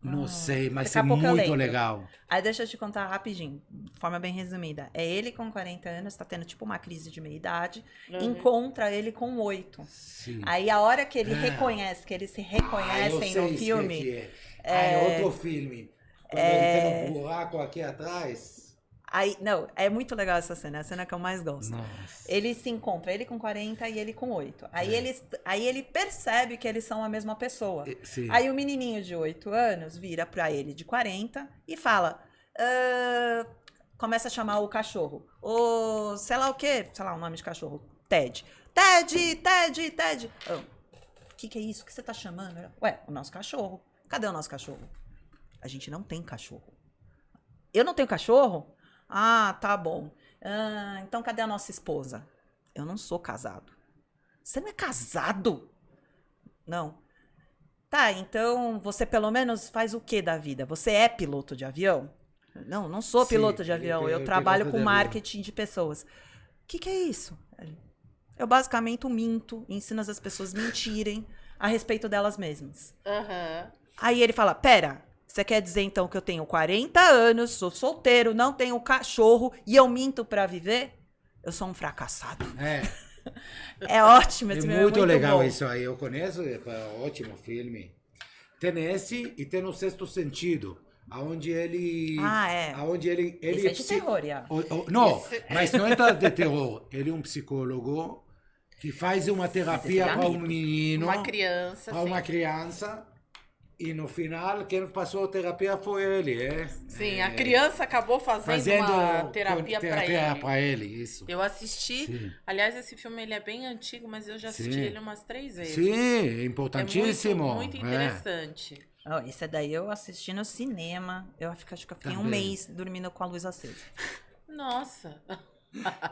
Não sei, mas daqui é a pouco eu muito lembro. legal. Aí deixa eu te contar rapidinho, de forma bem resumida. É ele com 40 anos, tá tendo tipo uma crise de meia-idade, encontra ele com 8. Sim. Aí a hora que ele reconhece, que eles se Eu reconhecem sei no esse filme... que é outro filme. Quando ele tem um buraco aqui atrás. Aí, não, é muito legal essa cena, é a cena que eu mais gosto. Nossa. Ele se encontra, ele com 40 e ele com 8. Aí ele percebe que eles são a mesma pessoa. Sim. Aí o menininho de 8 anos vira pra ele de 40 e fala... começa a chamar o cachorro. O sei lá o quê, sei lá o nome de cachorro. Ted. Ted. O que é isso? O que você tá chamando? Ué, o nosso cachorro. Cadê o nosso cachorro? A gente não tem cachorro. Eu não tenho cachorro? Ah, tá bom. Então cadê a nossa esposa? Eu não sou casado. Você não é casado? Não. Tá, então você pelo menos faz o que da vida? Você é piloto de avião? Não sou Sim, piloto de avião. ele é Eu trabalho piloto com de avião. marketing de pessoas. O que é isso? Eu basicamente minto, ensino as pessoas mentirem a respeito delas mesmas. Aham. Aí ele fala, pera, você quer dizer então que eu tenho 40 anos, sou solteiro, não tenho cachorro e eu minto pra viver? Eu sou um fracassado. É ótimo esse É filme, muito legal bom. isso aí. Eu conheço, é ótimo filme. Tem esse e tem o Sexto Sentido, aonde ele, aonde ele Esse é de psi- terror, já. Não, mas não é de terror. Ele é um psicólogo que faz uma terapia Esse é para um amigo. menino, Uma criança, para uma criança. E no final, quem passou a terapia foi ele, Sim, a criança acabou fazendo uma terapia para ele. para ele, isso. Eu assisti, Sim. aliás, esse filme ele é bem antigo, mas eu já assisti Sim. ele umas 3 vezes. Sim, É importantíssimo. muito interessante. Ó, esse daí eu assisti no cinema. Acho que eu fiquei um Também. mês dormindo com a luz acesa. Nossa,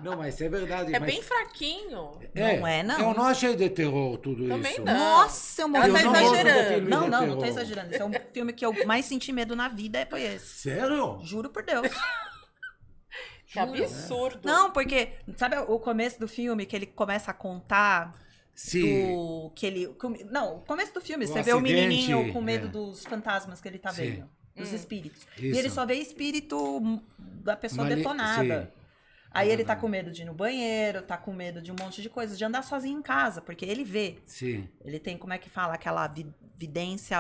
Não, mas é verdade. é mas bem fraquinho. Não é, não. Eu não achei de terror tudo Também isso. não. Nossa, eu Ela morri tá de medo. exagerando. filme Não, de não terror. tô exagerando. Esse é um filme que eu mais senti medo na vida, foi esse. Sério? Juro por Deus. Que absurdo. Não, porque, sabe o começo do filme que ele começa a contar Sim. Não, o começo do filme, O você vê o acidente, menininho com medo é. dos fantasmas que ele tá Sim. vendo. Dos espíritos. E Isso. ele só vê espírito da pessoa detonada. Sim. Aí ele tá com medo de ir no banheiro, tá com medo de um monte de coisas, de andar sozinho em casa, porque ele vê. Sim. Ele tem, como é que fala? Aquela vidência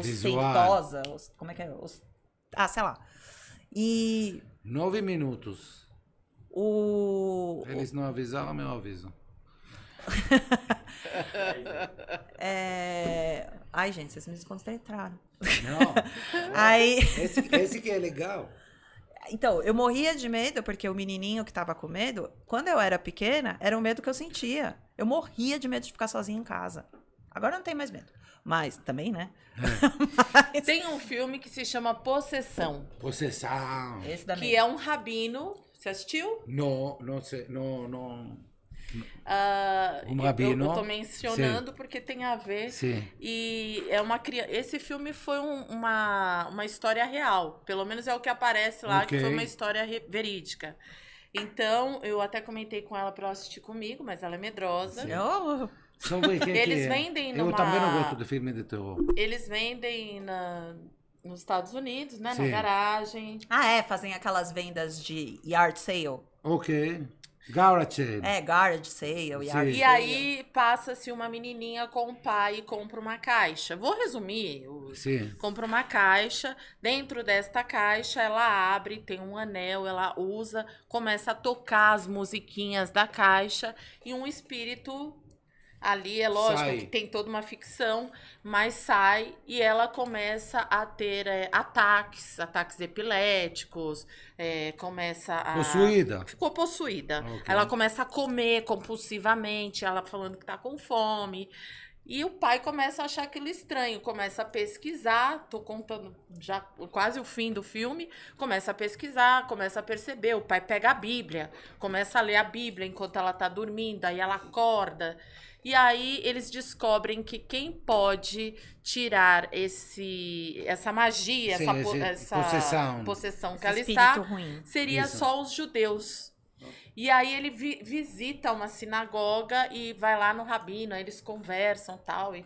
Visual. ostentosa. Como é que é? Sei lá. E 9 minutos. Eles não avisaram, eu aviso. Ai, gente, vocês me desconcentraram. Não. Aí... Esse que é legal. Então, eu morria de medo, porque o menininho que tava com medo, quando eu era pequena, era o medo que eu sentia. Eu morria de medo de ficar sozinha em casa. Agora eu não tenho mais medo. Mas, também, né? Mas... Tem um filme que se chama Possessão, Possessão. Esse da que é um rabino. Você assistiu? Não sei, não. Eu tô mencionando porque tem a ver. Sim. E é uma criança. Esse filme foi uma história real. Pelo menos é o que aparece lá, Ok. que foi uma história verídica. Então, eu até comentei com ela pra ela assistir comigo, mas ela é medrosa. Só ver quem Eles que é. vendem Eu numa- também não gosto de filme de terror. Eles vendem nos Estados Unidos, né? Na Sim. garagem. Fazem aquelas vendas de yard sale. Ok. Garage. Garage sale, yard Sim. sale. E aí passa-se uma menininha com o pai e compra uma caixa. Vou resumir. Sim. Compra uma caixa. Dentro desta caixa, ela abre, tem um anel, ela usa, começa a tocar as musiquinhas da caixa e um espírito ali, é lógico Sai. que tem toda uma ficção, mas sai e ela começa a ter ataques epiléticos, começa a... Possuída. Ficou possuída. Ok. Ela começa a comer compulsivamente, ela falando que tá com fome. E o pai começa a achar aquilo estranho, começa a pesquisar, tô contando já quase o fim do filme, começa a pesquisar, começa a perceber, o pai pega a Bíblia, começa a ler a Bíblia enquanto ela tá dormindo, aí ela acorda. E aí eles descobrem que quem pode tirar essa magia, Sim, essa possessão que ela Esse está, espírito ruim. seria Isso. só os judeus. E aí ele visita uma sinagoga e vai lá no rabino, aí eles conversam tal, e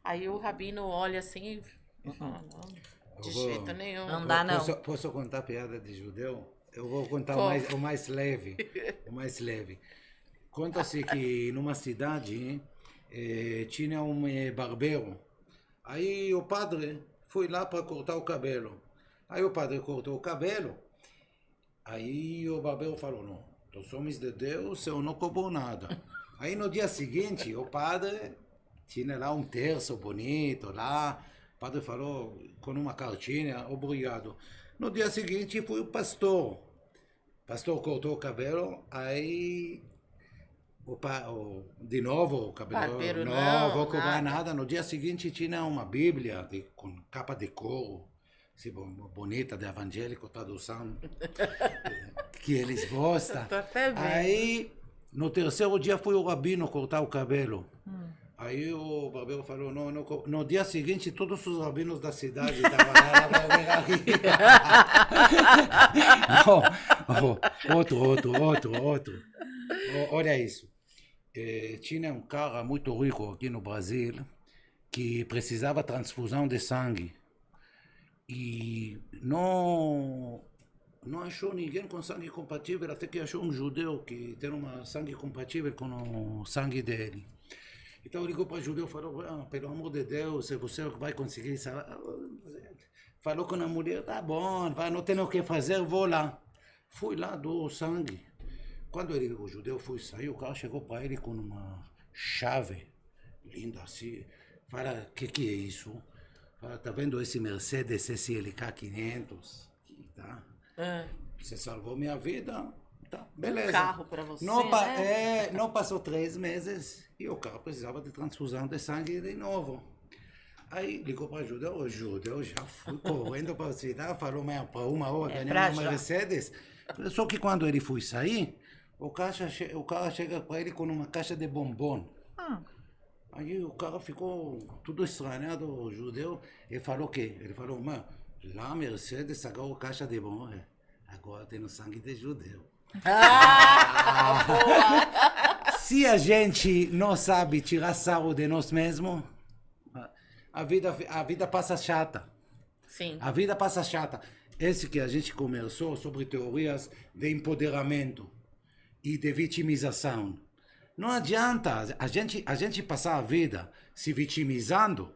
aí o rabino olha assim e fala, não, de jeito nenhum. Não dá, não. Posso contar piada de judeu? Eu vou contar Conta. o mais leve. O mais leve. Conta-se que numa cidade tinha um barbeiro. Aí o padre foi lá para cortar o cabelo. Aí o padre cortou o cabelo. Aí o barbeiro falou, não, dos homens de Deus eu não cobro nada. Aí no dia seguinte o padre tinha lá um terço bonito lá. O padre falou com uma cartinha, obrigado. No dia seguinte foi o pastor. O pastor cortou o cabelo, aí de novo o cabelo Barbeiro não não, vou cobrar nada. nada. No dia seguinte tinha uma Bíblia com capa de couro, assim, bonita, de evangélico, tradução que eles gostam. Tô até vendo. Aí no terceiro dia foi o rabino cortar o cabelo. Aí o barbeiro falou, não, no dia seguinte todos os rabinos da cidade estavam lá. Outro. Olha isso. Tinha um cara muito rico aqui no Brasil que precisava de transfusão de sangue. E não achou ninguém com sangue compatível, até que achou um judeu que tem um sangue compatível com o sangue dele. Então ligou para o judeu e falou, pelo amor de Deus, se você vai conseguir salvar. Falou com a mulher, tá bom, não tenho o que fazer, vou lá. Fui lá, dou o sangue. Quando o judeu foi sair, o cara chegou para ele com uma chave linda assim. Fala, o que é isso? Fala, tá vendo esse Mercedes SLK 500? Tá? Você salvou minha vida, tá, beleza. Um carro pra você, Não passou 3 meses e o cara precisava de transfusão de sangue de novo. Aí ligou para o judeu já foi correndo para a cidade, falou, para uma hora ganhando uma Mercedes. Só que quando ele foi sair, o cara chega para ele com uma caixa de bombom. Aí o cara ficou tudo estranhado, o judeu, e falou o quê? Ele falou, lá a Mercedes sacou a caixa de bombom, agora tem o sangue de judeu. Boa! se a gente não sabe tirar sarro de nós mesmos, a vida passa chata. Sim. A vida passa chata. Esse que a gente conversou sobre teorias de empoderamento e de vitimização. Não adianta a gente passar a vida se vitimizando,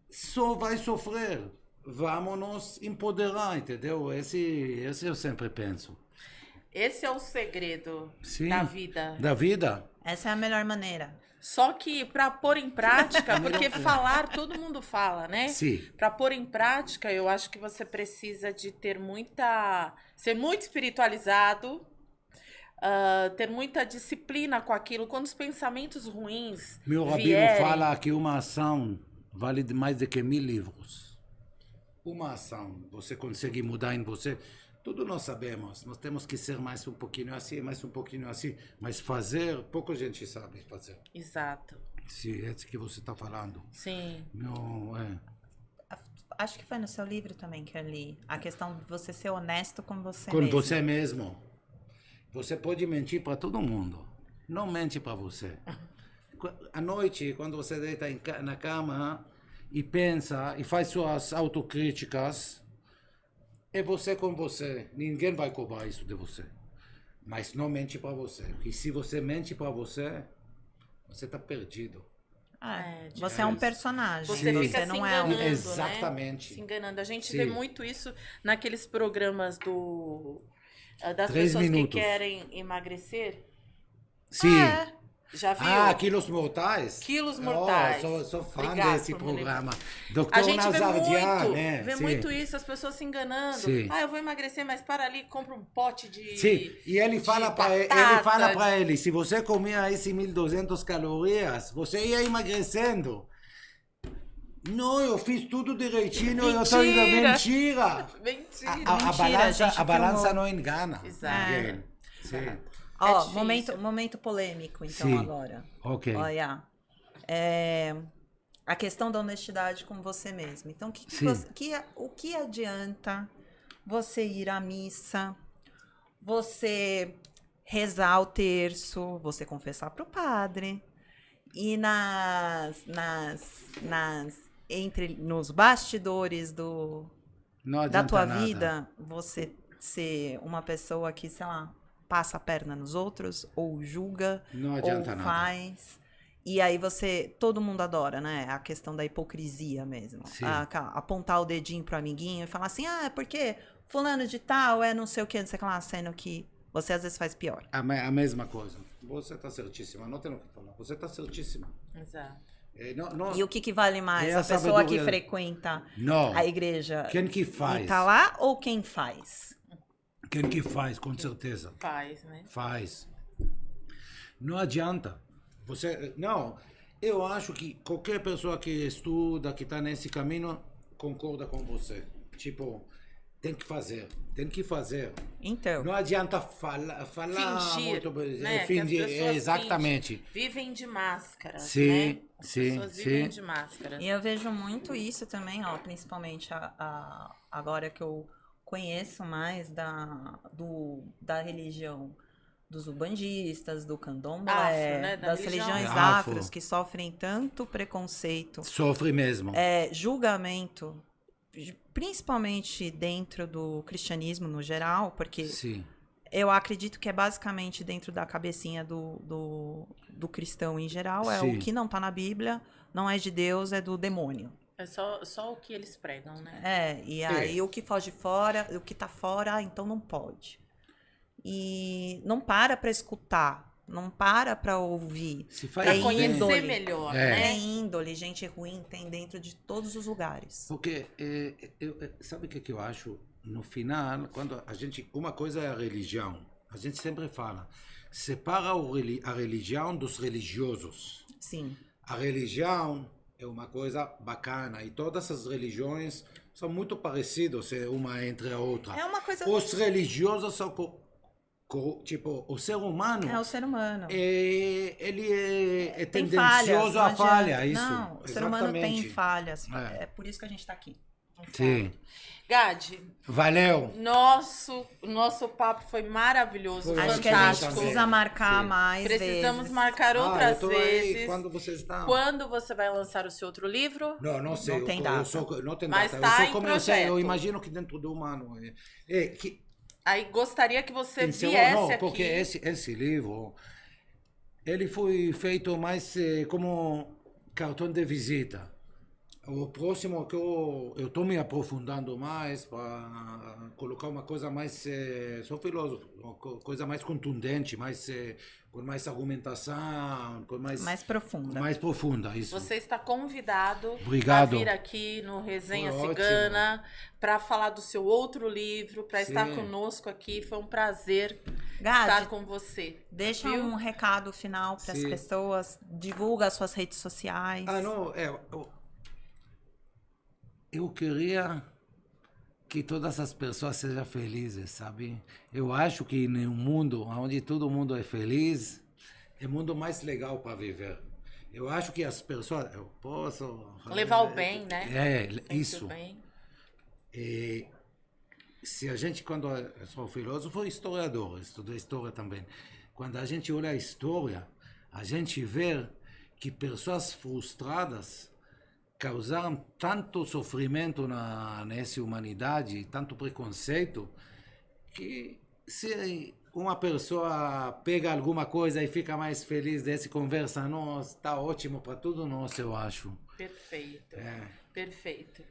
só vai sofrer. Vamos nos empoderar, entendeu? Esse eu sempre penso. Esse é o segredo Sim, da vida. Da vida. Essa é a melhor maneira. Só que para pôr em prática, porque falar todo mundo fala, né? Sim. Para pôr em prática, eu acho que você precisa de ter ser muito espiritualizado, ter muita disciplina com aquilo. Quando os pensamentos ruins Meu rabino vierem, fala que uma ação vale mais do que 1000 livros. Uma ação, você consegue mudar em você. Tudo nós sabemos, nós temos que ser mais um pouquinho assim, mais um pouquinho assim, mas fazer, pouca gente sabe fazer. Exato. Sim, é isso que você está falando. Sim. Acho que foi no seu livro também que eu li. A questão de você ser honesto com você Com mesmo. você mesmo. Você pode mentir para todo mundo. Não mente para você. À noite, quando você deita na cama e pensa e faz suas autocríticas, é você com você. Ninguém vai cobrar isso de você. Mas não mente para você. Porque se você mente para você, você está perdido. Você é um personagem. Você Sim. fica Você se não é enganando, um... né? Exatamente. Se enganando. A gente Sim. vê muito isso naqueles programas das 3 pessoas minutos. que querem emagrecer. Sim. Já viu? Quilos mortais? Quilos mortais. Sou fã Obrigado desse por me programa. A Doutor gente Nazardian, né? vê Sim. muito isso, as pessoas se enganando. Sim. Eu vou emagrecer, mas para ali, compra um pote de... Sim, e ele fala batata, para ele, se você comia esse 1.200 calorias, você ia emagrecendo. Não, eu fiz tudo direitinho, eu estou indo mentira. Mentira. A balança não engana. Exato. Ninguém. Sim. Ó, difícil. momento polêmico, então, Sim. agora. Ok. Olha, a questão da honestidade com você mesmo. Então, Sim. o que adianta você ir à missa, você rezar o terço, você confessar para o padre, e nos bastidores Não da adianta tua nada. vida, você ser uma pessoa que, sei lá, passa a perna nos outros, ou julga, Não ou adianta nada. faz. E aí todo mundo adora, né? A questão da hipocrisia mesmo. Sim. Apontar o dedinho pro amiguinho e falar assim, é porque fulano de tal é não sei o que, não sei o que lá, sendo que você às vezes faz pior. A mesma coisa. Você está certíssima, não tem o que falar. Você está certíssima. Exato. E o que vale mais? É A a pessoa sabedoria. que frequenta Não. a igreja Quem que e faz? tá lá, ou quem faz? Quem que faz, com certeza. Faz, né? Faz. Não adianta. Eu acho que qualquer pessoa que estuda, que está nesse caminho, concorda com você. Tipo, tem que fazer. Então, Não adianta falar Fingir, muito, né? fingir, Que as pessoas exatamente. Vivem de máscara, Sim, né? As sim, pessoas vivem sim. de máscara. e eu vejo muito isso também, ó, principalmente agora que eu conheço mais da religião dos ubandistas, do candomblé, Afro, né? Da das religião religiões afro. afros que sofrem tanto preconceito, Sofre mesmo. julgamento, principalmente dentro do cristianismo no geral, porque Sim. eu acredito que é basicamente dentro da cabecinha do cristão em geral, é Sim. o que não tá na Bíblia, não é de Deus, é do demônio. É só o que eles pregam, né? E aí o que foge fora, o que tá fora, então não pode. E não para escutar, não para ouvir. Se faz Pra bem. conhecer índole. melhor, É. né? Tem índole, gente ruim tem dentro de todos os lugares. Porque, sabe o que eu acho? No final, quando uma coisa é a religião. A gente sempre fala, separa a religião dos religiosos. Sim. A religião é uma coisa bacana e todas as religiões são muito parecidas uma entre a outra. É uma coisa... Os religiosos são tipo, o ser humano, É o ser humano. ele é Tem tendencioso falhas, não à falha, adianta. isso. Não, o ser humano tem Exatamente. falhas. É. É por isso que a gente tá aqui. Sim. Gade, Valeu. nosso papo foi maravilhoso, Foi Acho que a gente fantástico. precisa marcar Sim. mais Precisamos vezes. marcar outras eu tô aí. vezes. Quando você está? Quando você vai lançar o seu outro livro? Não, não sei. Não tem eu data. sou, não tem Mas data. tá eu em sou como eu sei. Eu projeto. imagino que dentro de um ano. Que Aí gostaria que você encerrou, viesse não, aqui. porque esse livro, ele foi feito mais como cartão de visita. O próximo que eu estou me aprofundando mais para colocar uma coisa mais, sou filósofo, uma coisa mais contundente, mais, com mais argumentação, com Mais profunda. mais profunda, isso. Você está convidado Obrigado. a vir aqui no Resenha Foi Cigana para falar do seu outro livro, para Sim. estar conosco aqui. Foi um prazer Gade, estar com você. deixa viu? um recado final para as Sim. pessoas, divulga as suas redes sociais. Ah, não, eu queria que todas as pessoas sejam felizes, sabe? Eu acho que em um mundo onde todo mundo é feliz, é o mundo mais legal para viver. Eu acho que as pessoas... Eu posso... Levar o bem, né? Sempre Isso. o bem. E se a gente, quando eu sou filósofo e historiador, estudei história também, quando a gente olha a história, a gente vê que pessoas frustradas causaram tanto sofrimento nessa humanidade, tanto preconceito, que se uma pessoa pega alguma coisa e fica mais feliz dessa conversa, nossa, está ótimo para tudo nós, eu acho. Perfeito. É. Perfeito.